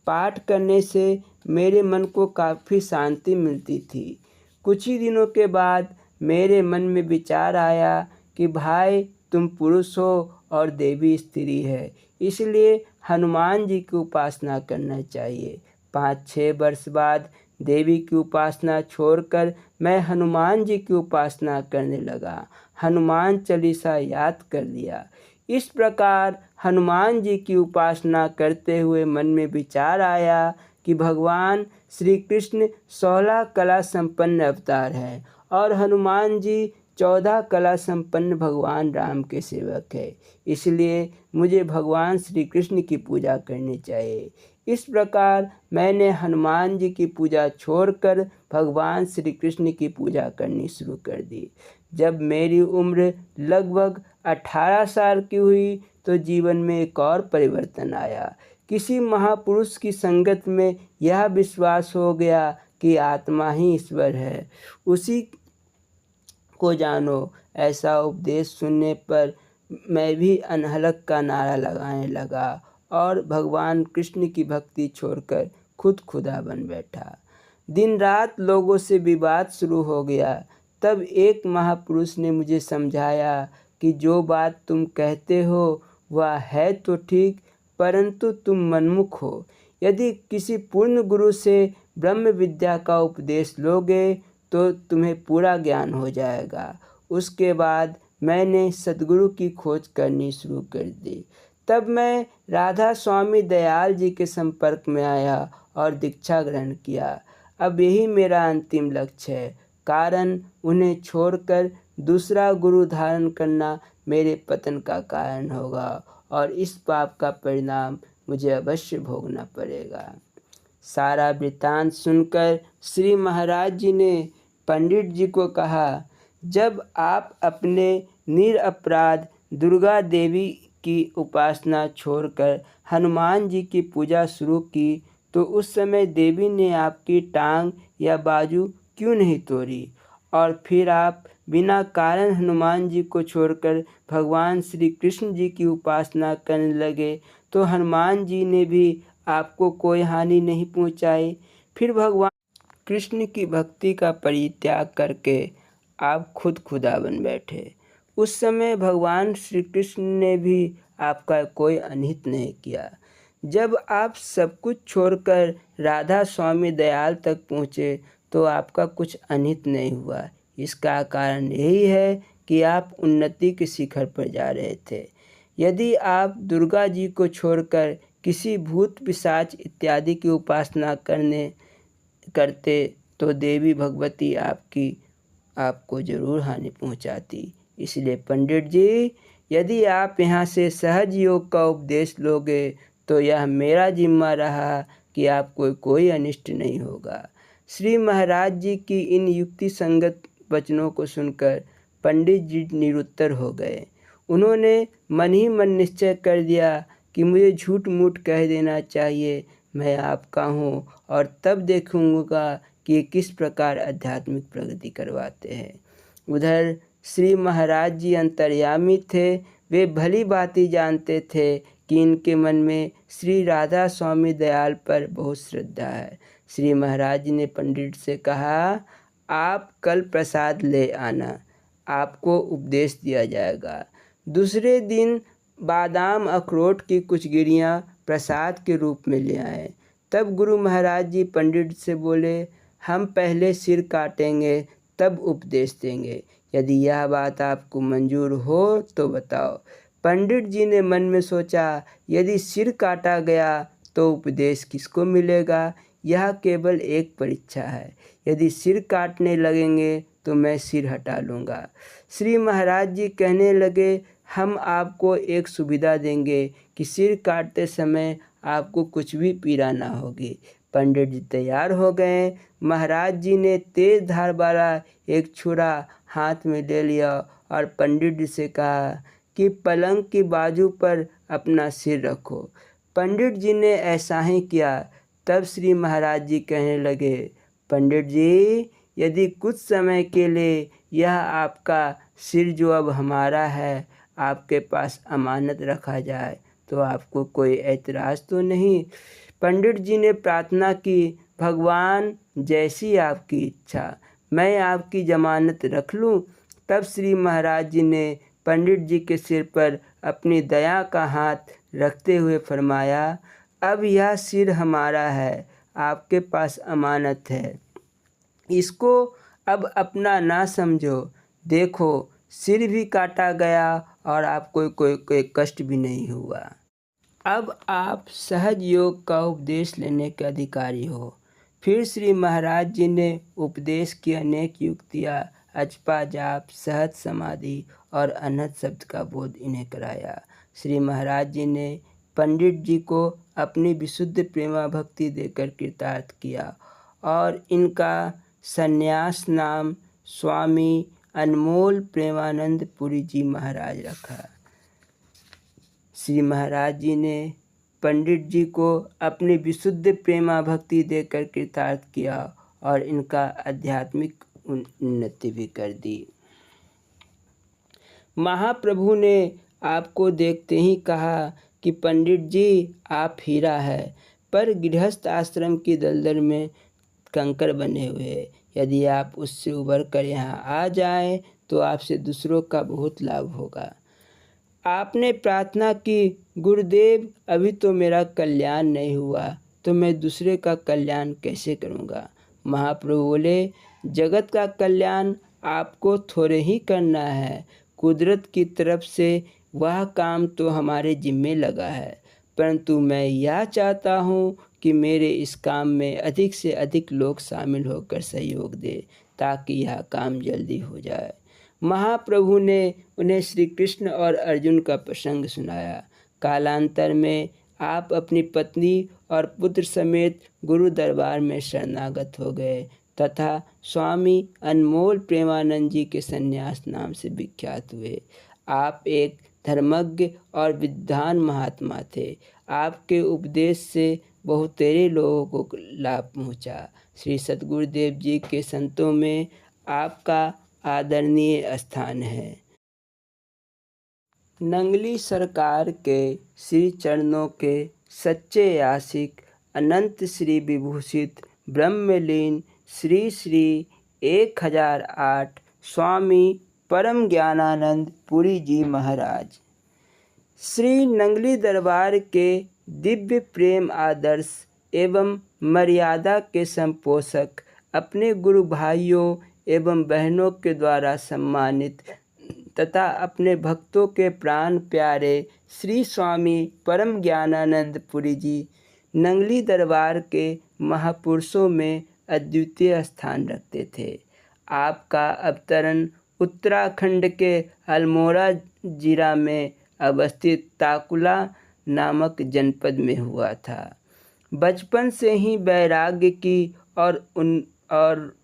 पाठ करने से मेरे मन को काफ़ी शांति मिलती थी। कुछ ही दिनों के बाद मेरे मन में विचार आया कि भाई, तुम पुरुष हो और देवी स्त्री है, इसलिए हनुमान जी की उपासना करना चाहिए। 5-6 वर्ष बाद देवी की उपासना छोड़कर मैं हनुमान जी की उपासना करने लगा। हनुमान चालीसा याद कर लिया। इस प्रकार हनुमान जी की उपासना करते हुए मन में विचार आया कि भगवान श्री कृष्ण 16 कला संपन्न अवतार हैं और हनुमान जी 14 कला संपन्न भगवान राम के सेवक है, इसलिए मुझे भगवान श्री कृष्ण की पूजा करनी चाहिए। इस प्रकार मैंने हनुमान जी की पूजा छोड़कर भगवान श्री कृष्ण की पूजा करनी शुरू कर दी। जब मेरी उम्र लगभग 18 साल की हुई तो जीवन में एक और परिवर्तन आया। किसी महापुरुष की संगत में यह विश्वास हो गया कि आत्मा ही ईश्वर है, उसी को जानो। ऐसा उपदेश सुनने पर मैं भी अनहलक का नारा लगाने लगा और भगवान कृष्ण की भक्ति छोड़कर खुद खुदा बन बैठा। दिन रात लोगों से विवाद शुरू हो गया। तब एक महापुरुष ने मुझे समझाया कि जो बात तुम कहते हो वह है तो ठीक, परंतु तुम मनमुख हो। यदि किसी पूर्ण गुरु से ब्रह्म विद्या का उपदेश लोगे तो तुम्हें पूरा ज्ञान हो जाएगा। उसके बाद मैंने सद्गुरु की खोज करनी शुरू कर दी। तब मैं राधा स्वामी दयाल जी के संपर्क में आया और दीक्षा ग्रहण किया। अब यही मेरा अंतिम लक्ष्य है, कारण उन्हें छोड़कर दूसरा गुरु धारण करना मेरे पतन का कारण होगा और इस पाप का परिणाम मुझे अवश्य भोगना पड़ेगा। सारा वृत्तांत सुनकर श्री महाराज जी ने पंडित जी को कहा, जब आप अपने निरपराध दुर्गा देवी की उपासना छोड़कर हनुमान जी की पूजा शुरू की तो उस समय देवी ने आपकी टांग या बाजू क्यों नहीं तोड़ी? और फिर आप बिना कारण हनुमान जी को छोड़कर भगवान श्री कृष्ण जी की उपासना करने लगे तो हनुमान जी ने भी आपको कोई हानि नहीं पहुंचाई। फिर भगवान कृष्ण की भक्ति का परित्याग करके आप खुद खुदा बन बैठे। उस समय भगवान श्री कृष्ण ने भी आपका कोई अनहित नहीं किया। जब आप सब कुछ छोड़कर राधा स्वामी दयाल तक पहुँचे तो आपका कुछ अनित नहीं हुआ। इसका कारण यही है कि आप उन्नति के शिखर पर जा रहे थे। यदि आप दुर्गा जी को छोड़कर किसी भूत पिशाच इत्यादि की उपासना करते तो देवी भगवती आपको जरूर हानि पहुंचाती। इसलिए पंडित जी, यदि आप यहाँ से सहज योग का उपदेश लोगे तो यह मेरा जिम्मा रहा कि आपको कोई अनिष्ट नहीं होगा। श्री महाराज जी की इन युक्ति संगत वचनों को सुनकर पंडित जी निरुत्तर हो गए। उन्होंने मन ही मन निश्चय कर दिया कि मुझे झूठ मूठ कह देना चाहिए, मैं आपका हूँ, और तब देखूँगा कि किस प्रकार आध्यात्मिक प्रगति करवाते हैं। उधर श्री महाराज जी अंतर्यामी थे। वे भली भांति जानते थे कि इनके मन में श्री राधा स्वामी दयाल पर बहुत श्रद्धा है। श्री महाराज जी ने पंडित से कहा, आप कल प्रसाद ले आना, आपको उपदेश दिया जाएगा। दूसरे दिन बादाम अखरोट की कुछ गिरियाँ प्रसाद के रूप में ले आए। तब गुरु महाराज जी पंडित से बोले, हम पहले सिर काटेंगे तब उपदेश देंगे, यदि यह बात आपको मंजूर हो तो बताओ। पंडित जी ने मन में सोचा, यदि सिर काटा गया तो उपदेश किसको मिलेगा? यह केवल एक परीक्षा है। यदि सिर काटने लगेंगे तो मैं सिर हटा लूँगा। श्री महाराज जी कहने लगे, हम आपको एक सुविधा देंगे कि सिर काटते समय आपको कुछ भी पीड़ा ना होगी। पंडित जी तैयार हो गए। महाराज जी ने तेज धार वाला एक छुरा हाथ में ले लिया और पंडित जी से कहा कि पलंग की बाजू पर अपना सिर रखो। पंडित जी ने ऐसा ही किया। तब श्री महाराज जी कहने लगे, पंडित जी, यदि कुछ समय के लिए यह आपका सिर जो अब हमारा है आपके पास अमानत रखा जाए तो आपको कोई ऐतराज़ तो नहीं? पंडित जी ने प्रार्थना की, भगवान जैसी आपकी इच्छा, मैं आपकी जमानत रख लूं। तब श्री महाराज जी ने पंडित जी के सिर पर अपनी दया का हाथ रखते हुए फरमाया, अब यह सिर हमारा है, आपके पास अमानत है, इसको अब अपना ना समझो। देखो, सिर भी काटा गया और आपको कोई कष्ट भी नहीं हुआ। अब आप सहज योग का उपदेश लेने के अधिकारी हो। फिर श्री महाराज जी ने उपदेश की अनेक युक्तियाँ, अजपा जाप, सहज समाधि और अनहद शब्द का बोध इन्हें कराया। श्री महाराज जी ने पंडित जी को अपनी विशुद्ध प्रेमा भक्ति देकर कृतार्थ किया और इनका संन्यास नाम स्वामी अनमोल प्रेमानंद पुरी जी महाराज रखा। श्री महाराज जी ने पंडित जी को अपनी विशुद्ध प्रेमा भक्ति देकर कृतार्थ किया और इनका आध्यात्मिक उन्नति भी कर दी। महाप्रभु ने आपको देखते ही कहा कि पंडित जी, आप हीरा है, पर गृहस्थ आश्रम की दलदल में कंकड़ बने हुए। यदि आप उससे उबर कर यहाँ आ जाएं तो आपसे दूसरों का बहुत लाभ होगा। आपने प्रार्थना की, गुरुदेव, अभी तो मेरा कल्याण नहीं हुआ तो मैं दूसरे का कल्याण कैसे करूँगा? महाप्रभु बोले, जगत का कल्याण आपको थोड़े ही करना है। कुदरत की तरफ से वह काम तो हमारे जिम्मे लगा है, परंतु मैं यह चाहता हूँ कि मेरे इस काम में अधिक से अधिक लोग शामिल होकर सहयोग दें ताकि यह काम जल्दी हो जाए। महाप्रभु ने उन्हें श्री कृष्ण और अर्जुन का प्रसंग सुनाया। कालांतर में आप अपनी पत्नी और पुत्र समेत गुरु दरबार में शरणागत हो गए तथा स्वामी अनमोल प्रेमानंद जी के संन्यास नाम से विख्यात हुए। आप एक धर्मज्ञ और विद्वान महात्मा थे। आपके उपदेश से बहुतेरे लोगों को लाभ पहुंचा। श्री सद्गुरुदेव जी के संतों में आपका आदरणीय स्थान है। नंगली सरकार के श्री चरणों के सच्चे आशिक अनंत श्री विभूषित ब्रह्मलीन श्री श्री 1008 स्वामी परम ज्ञानानंद पुरी जी महाराज। श्री नंगली दरबार के दिव्य प्रेम आदर्श एवं मर्यादा के संपोषक, अपने गुरु भाइयों एवं बहनों के द्वारा सम्मानित तथा अपने भक्तों के प्राण प्यारे श्री स्वामी परम ज्ञानानंद पुरी जी नंगली दरबार के महापुरुषों में अद्वितीय स्थान रखते थे। आपका अवतरण उत्तराखंड के अल्मोड़ा जिला में अवस्थित ताकुला नामक जनपद में हुआ था। बचपन से ही वैराग्य की और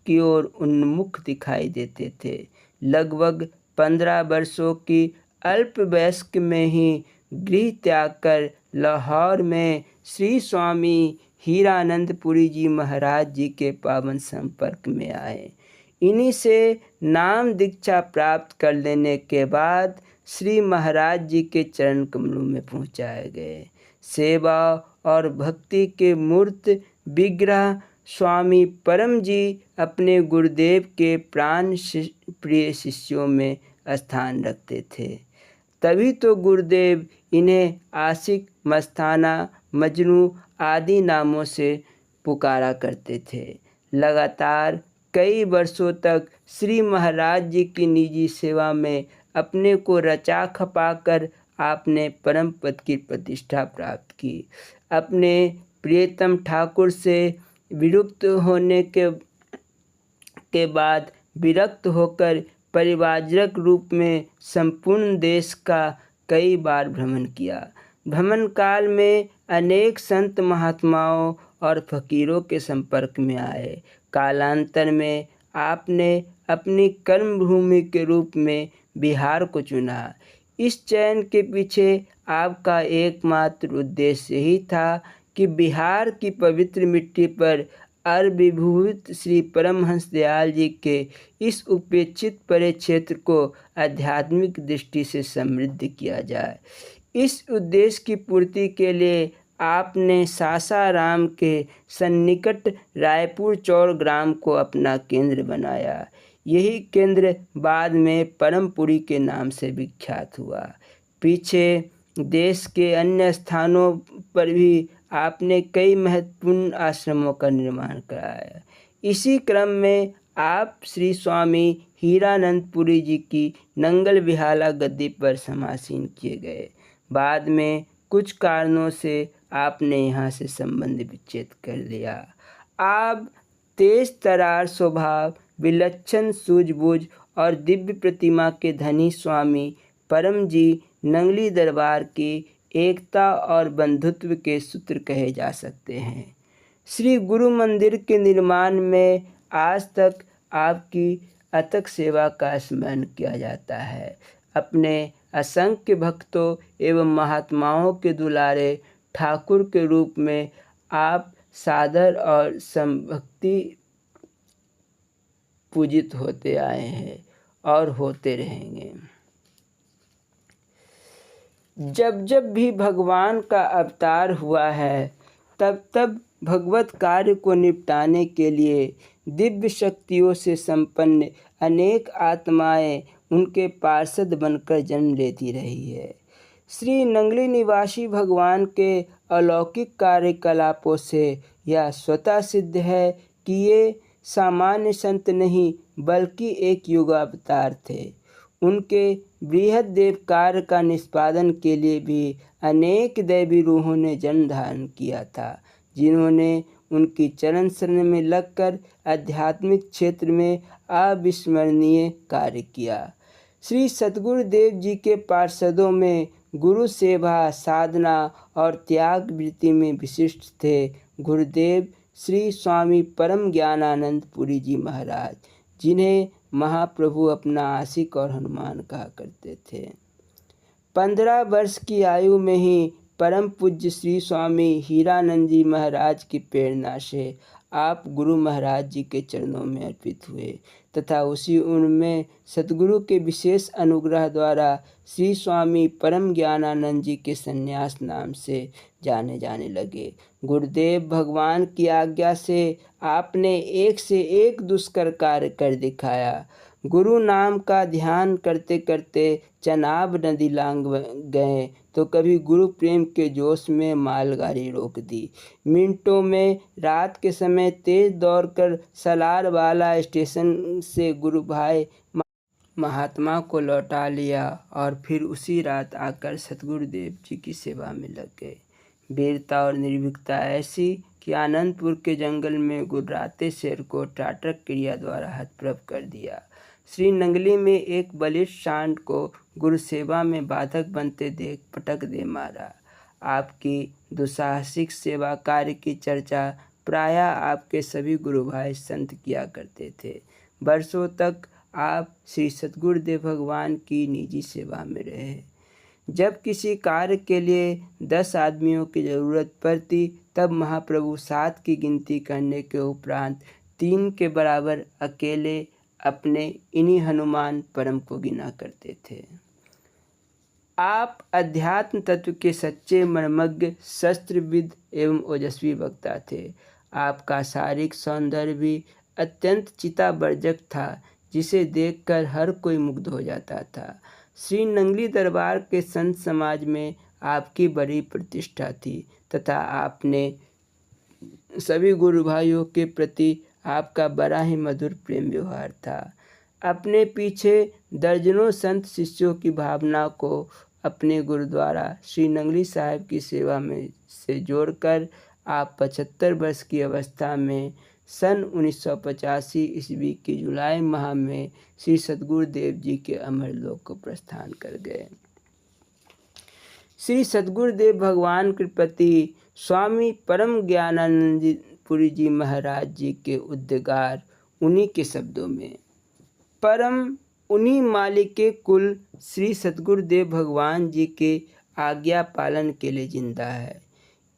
की ओर उन्मुख दिखाई देते थे। लगभग 15 वर्षों की अल्प वयस्क में ही गृह त्याग कर लाहौर में श्री स्वामी हीरानंद पुरी जी महाराज जी के पावन संपर्क में आए। इन्हीं से नाम दीक्षा प्राप्त कर लेने के बाद श्री महाराज जी के चरण कमलों में पहुँचाए गए। सेवा और भक्ति के मूर्त विग्रह स्वामी परम जी अपने गुरुदेव के प्राण प्रिय शिष्यों में स्थान रखते थे। तभी तो गुरुदेव इन्हें आशिक, मस्ताना, मजनू आदि नामों से पुकारा करते थे। लगातार कई वर्षों तक श्री महाराज जी की निजी सेवा में अपने को रचा खपा कर आपने परम पद की प्रतिष्ठा प्राप्त की। अपने प्रियतम ठाकुर से विरक्त होने के बाद विरक्त होकर परिव्राजक रूप में संपूर्ण देश का कई बार भ्रमण किया। भ्रमण काल में अनेक संत महात्माओं और फकीरों के संपर्क में आए। कालांतर में आपने अपनी कर्मभूमि के रूप में बिहार को चुना। इस चयन के पीछे आपका एकमात्र उद्देश्य ही था कि बिहार की पवित्र मिट्टी पर अर्विभूत श्री परमहंस दयाल जी के इस उपेक्षित परे क्षेत्र को आध्यात्मिक दृष्टि से समृद्ध किया जाए। इस उद्देश्य की पूर्ति के लिए आपने सासाराम के सन्निकट रायपुर चौर ग्राम को अपना केंद्र बनाया। यही केंद्र बाद में परमपुरी के नाम से विख्यात हुआ। पीछे देश के अन्य स्थानों पर भी आपने कई महत्वपूर्ण आश्रमों का निर्माण कराया। इसी क्रम में आप श्री स्वामी हीरानंद पुरी जी की नंगल विहाला गद्दी पर समासीन किए गए। बाद में कुछ कारणों से आपने यहाँ से संबंध विच्छेद कर लिया। आप तेज तरार स्वभाव, विलक्षण सूझबूझ और दिव्य प्रतिमा के धनी स्वामी परम जी नंगली दरबार की एकता और बंधुत्व के सूत्र कहे जा सकते हैं। श्री गुरु मंदिर के निर्माण में आज तक आपकी अथक सेवा का स्मरण किया जाता है। अपने असंख्य भक्तों एवं महात्माओं के दुलारे ठाकुर के रूप में आप सादर और संभक्ति पूजित होते आए हैं और होते रहेंगे। जब जब भी भगवान का अवतार हुआ है तब तब भगवत कार्य को निपटाने के लिए दिव्य शक्तियों से संपन्न अनेक आत्माएं उनके पार्षद बनकर जन्म लेती रही है। श्री नंगली निवासी भगवान के अलौकिक कार्यकलापों से यह स्वतः सिद्ध है कि ये सामान्य संत नहीं बल्कि एक युगावतार थे। उनके बृहद देव कार्य का निष्पादन के लिए भी अनेक दैवी रूहों ने जन्म धारण किया था, जिन्होंने उनकी चरण शरण में लगकर आध्यात्मिक क्षेत्र में अविस्मरणीय कार्य किया। श्री सतगुरुदेव जी के पार्षदों में गुरु सेवा, साधना और त्याग वृत्ति में विशिष्ट थे गुरुदेव श्री स्वामी परम ज्ञानानंद पुरी जी महाराज, जिन्हें महाप्रभु अपना आशिक और हनुमान कहा करते थे। 15 वर्ष की आयु में ही परम पूज्य श्री स्वामी हीरानंद जी महाराज की प्रेरणा से आप गुरु महाराज जी के चरणों में अर्पित हुए तथा उसी उम्र में सतगुरु के विशेष अनुग्रह द्वारा श्री स्वामी परम ज्ञानानंद जी के संन्यास नाम से जाने जाने लगे। गुरुदेव भगवान की आज्ञा से आपने एक से एक दुष्कर कार्य कर दिखाया। गुरु नाम का ध्यान करते करते चनाब नदी लांग गए तो कभी गुरु प्रेम के जोश में मालगाड़ी रोक दी। मिनटों में रात के समय तेज दौड़कर सलार वाला स्टेशन से गुरु भाई महात्मा को लौटा लिया और फिर उसी रात आकर सतगुरुदेव जी की सेवा में लग गए। वीरता और निर्भीकता ऐसी कि आनंदपुर के जंगल में गुर्राते शेर को टाटक क्रिया द्वारा हतप्रभ कर दिया। श्री नंगली में एक बलिष्ठ सांड को गुरु सेवा में बाधक बनते देख पटक दे मारा। आपकी दुस्साहसिक सेवा कार्य की चर्चा प्रायः आपके सभी गुरु भाई संत किया करते थे। वर्षों तक आप श्री सतगुरुदेव भगवान की निजी सेवा में रहे। जब किसी कार्य के लिए 10 आदमियों की ज़रूरत पड़ती तब महाप्रभु 7 की गिनती करने के उपरांत 3 के बराबर अकेले अपने इन्हीं हनुमान परम को गिना करते थे। आप अध्यात्म तत्व के सच्चे मर्मज्ञ, शस्त्रविद एवं ओजस्वी वक्ता थे। आपका शारीरिक सौंदर्य भी अत्यंत चितावर्जक था, जिसे देखकर हर कोई मुग्ध हो जाता था। श्री नंगली दरबार के संत समाज में आपकी बड़ी प्रतिष्ठा थी तथा आपने सभी गुरु भाइयों के प्रति आपका बड़ा ही मधुर प्रेम व्यवहार था। अपने पीछे दर्जनों संत शिष्यों की भावना को अपने गुरुद्वारा श्री नंगली साहिब की सेवा में से जोड़कर आप 75 वर्ष की अवस्था में सन 1985 ईस्वी के जुलाई माह में श्री सतगुरुदेव जी के अमर लोक को प्रस्थान कर गए। श्री सतगुरुदेव भगवान के प्रति स्वामी परम ज्ञानानंद पुरी जी महाराज जी के उद्गार उन्हीं के शब्दों में, परम उन्हीं मालिके कुल श्री सतगुरुदेव भगवान जी के आज्ञा पालन के लिए जिंदा है,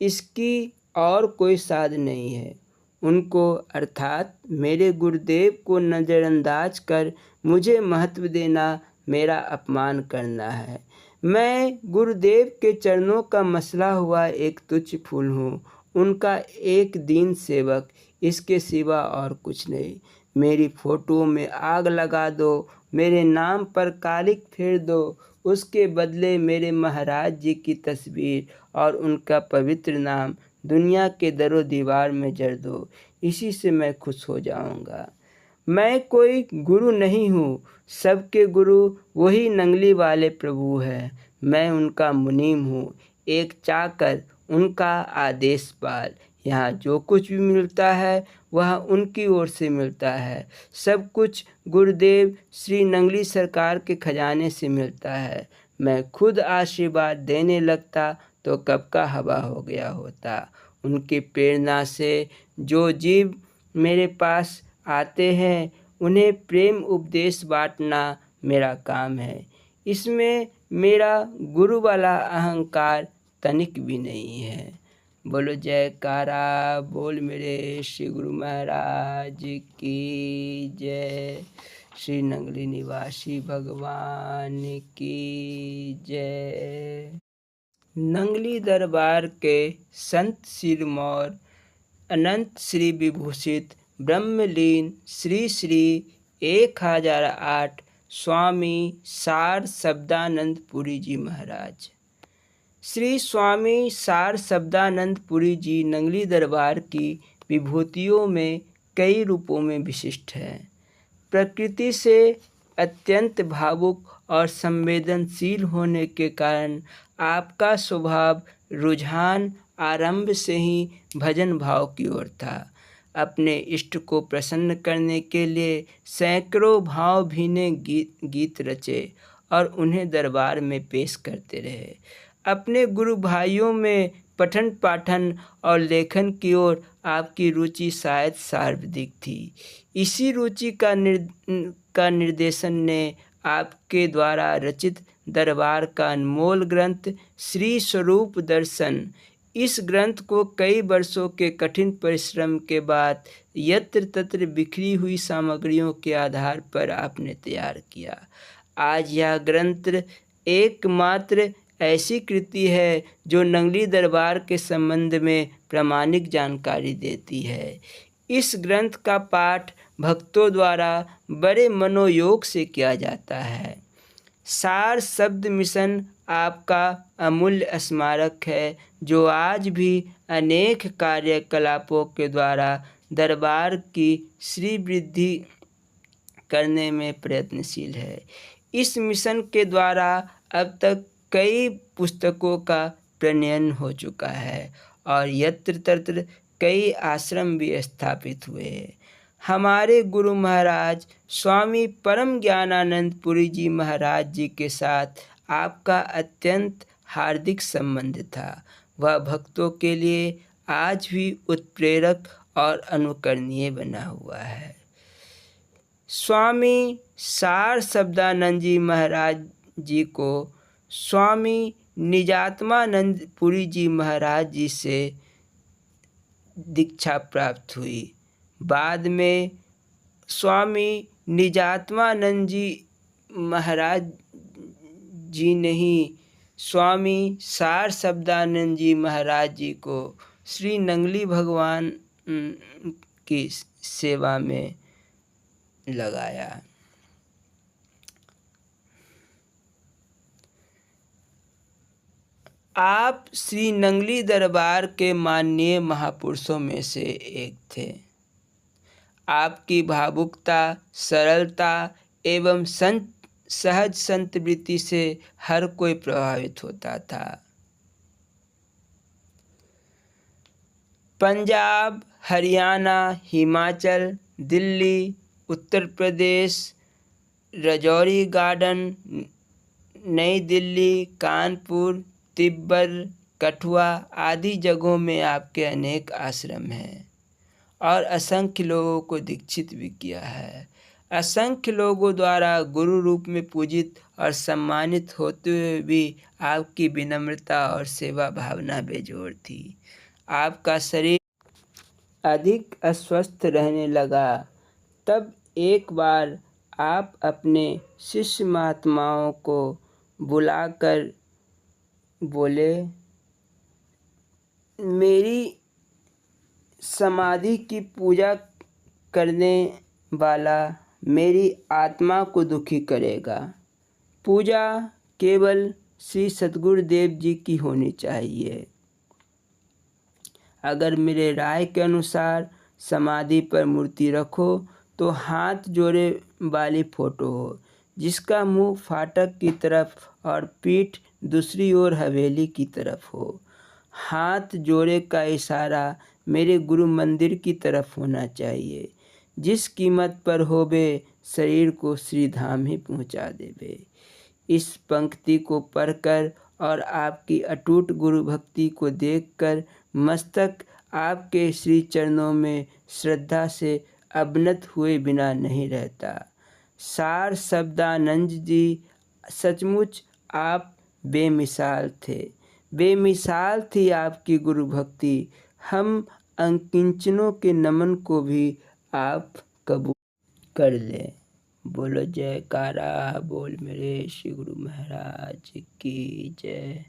इसकी और कोई साध नहीं है। उनको अर्थात मेरे गुरुदेव को नज़रअंदाज कर मुझे महत्व देना मेरा अपमान करना है। मैं गुरुदेव के चरणों का मसला हुआ एक तुच्छ फूल हूँ, उनका एक दीन सेवक, इसके सिवा और कुछ नहीं। मेरी फोटो में आग लगा दो, मेरे नाम पर कालिक फेर दो, उसके बदले मेरे महाराज जी की तस्वीर और उनका पवित्र नाम दुनिया के दरो दीवार में जड़ दो, इसी से मैं खुश हो जाऊंगा। मैं कोई गुरु नहीं हूँ, सबके गुरु वही नंगली वाले प्रभु हैं। मैं उनका मुनीम हूँ, एक चाकर, उनका आदेश पाल। यहाँ जो कुछ भी मिलता है वह उनकी ओर से मिलता है। सब कुछ गुरुदेव श्री नंगली सरकार के खजाने से मिलता है। मैं खुद आशीर्वाद देने लगता तो कब का हवा हो गया होता। उनकी प्रेरणा से जो जीव मेरे पास आते हैं उन्हें प्रेम उपदेश बांटना मेरा काम है। इसमें मेरा गुरु वाला अहंकार तनिक भी नहीं है। बोलो जयकारा बोल मेरे श्री गुरु महाराज की जय। श्री नंगली निवासी भगवान की जय। नंगली दरबार के संत सिरमौर अनंत श्री विभूषित ब्रह्मलीन श्री श्री 1008 स्वामी सार शब्दानंद पुरी जी महाराज। श्री स्वामी सार शब्दानंद पुरी जी नंगली दरबार की विभूतियों में कई रूपों में विशिष्ट हैं। प्रकृति से अत्यंत भावुक और संवेदनशील होने के कारण आपका स्वभाव रुझान आरंभ से ही भजन भाव की ओर था। अपने इष्ट को प्रसन्न करने के लिए सैकड़ों भाव भीने गीत रचे और उन्हें दरबार में पेश करते रहे। अपने गुरु भाइयों में पठन पाठन और लेखन की ओर आपकी रुचि शायद सर्वाधिक थी। इसी रुचि का निर्देशन ने आपके द्वारा रचित दरबार का अनमोल ग्रंथ श्री स्वरूप दर्शन, इस ग्रंथ को कई वर्षों के कठिन परिश्रम के बाद यत्र तत्र बिखरी हुई सामग्रियों के आधार पर आपने तैयार किया। आज यह ग्रंथ एकमात्र ऐसी कृति है जो नंगली दरबार के संबंध में प्रामाणिक जानकारी देती है। इस ग्रंथ का पाठ भक्तों द्वारा बड़े मनोयोग से किया जाता है। सार शब्द मिशन आपका अमूल्य स्मारक है, जो आज भी अनेक कार्यकलापों के द्वारा दरबार की श्री वृद्धि करने में प्रयत्नशील है। इस मिशन के द्वारा अब तक कई पुस्तकों का प्रणयन हो चुका है और यत्र तत्र कई आश्रम भी स्थापित हुए हैं। हमारे गुरु महाराज स्वामी परम ज्ञानानंद पुरी जी महाराज जी के साथ आपका अत्यंत हार्दिक संबंध था। वह भक्तों के लिए आज भी उत्प्रेरक और अनुकरणीय बना हुआ है। स्वामी सार शब्दानंद जी महाराज जी को स्वामी निजात्मानंद पुरी जी महाराज जी से दीक्षा प्राप्त हुई। बाद में स्वामी निजात्मानंद जी महाराज जी ने ही स्वामी सार शब्दानंद जी महाराज जी को श्री नंगली भगवान की सेवा में लगाया। आप श्री नंगली दरबार के माननीय महापुरुषों में से एक थे। आपकी भावुकता, सरलता एवं सहज संत वृत्ति से हर कोई प्रभावित होता था। पंजाब, हरियाणा, हिमाचल, दिल्ली, उत्तर प्रदेश, राजौरी गार्डन, नई दिल्ली, कानपुर, तिब्बत, कठुआ आदि जगहों में आपके अनेक आश्रम हैं और असंख्य लोगों को दीक्षित भी किया है। असंख्य लोगों द्वारा गुरु रूप में पूजित और सम्मानित होते हुए भी आपकी विनम्रता और सेवा भावना बेजोड़ थी। आपका शरीर अधिक अस्वस्थ रहने लगा, तब एक बार आप अपने शिष्य महात्माओं को बुलाकर बोले, मेरी समाधि की पूजा करने वाला मेरी आत्मा को दुखी करेगा। पूजा केवल श्री सद्गुरुदेव जी की होनी चाहिए। अगर मेरे राय के अनुसार समाधि पर मूर्ति रखो तो हाथ जोड़े वाली फोटो हो, जिसका मुंह फाटक की तरफ और पीठ दूसरी ओर हवेली की तरफ हो। हाथ जोड़े का इशारा मेरे गुरु मंदिर की तरफ होना चाहिए। जिस कीमत पर होवे शरीर को श्री धाम ही पहुंचा देवे। इस पंक्ति को पढ़कर और आपकी अटूट गुरु भक्ति को देखकर मस्तक आपके श्री चरणों में श्रद्धा से अवनत हुए बिना नहीं रहता। सार शब्दानंद जी, सचमुच आप बेमिसाल थे। बेमिसाल थी आपकी गुरु भक्ति। हम अंकिंचनों के नमन को भी आप कबूल कर ले। बोलो जयकारा बोल मेरे श्री गुरु महाराज की जय।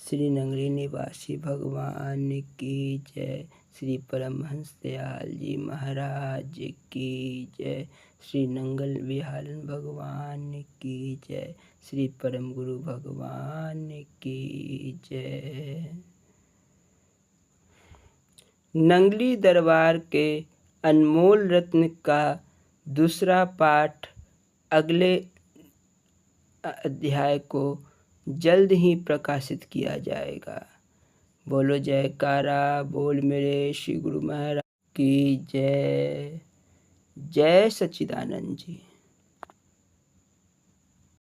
श्री नंगली निवासी भगवान की जय। श्री परमहंस दयाल जी महाराज की जय। श्री नंगल विहारन भगवान की जय। श्री परम गुरु भगवान की जय। नंगली दरबार के अनमोल रत्न का दूसरा पाठ अगले अध्याय को जल्द ही प्रकाशित किया जाएगा। बोलो जयकारा बोल मेरे श्री गुरु महाराज की जय। जय सच्चिदानंद जी।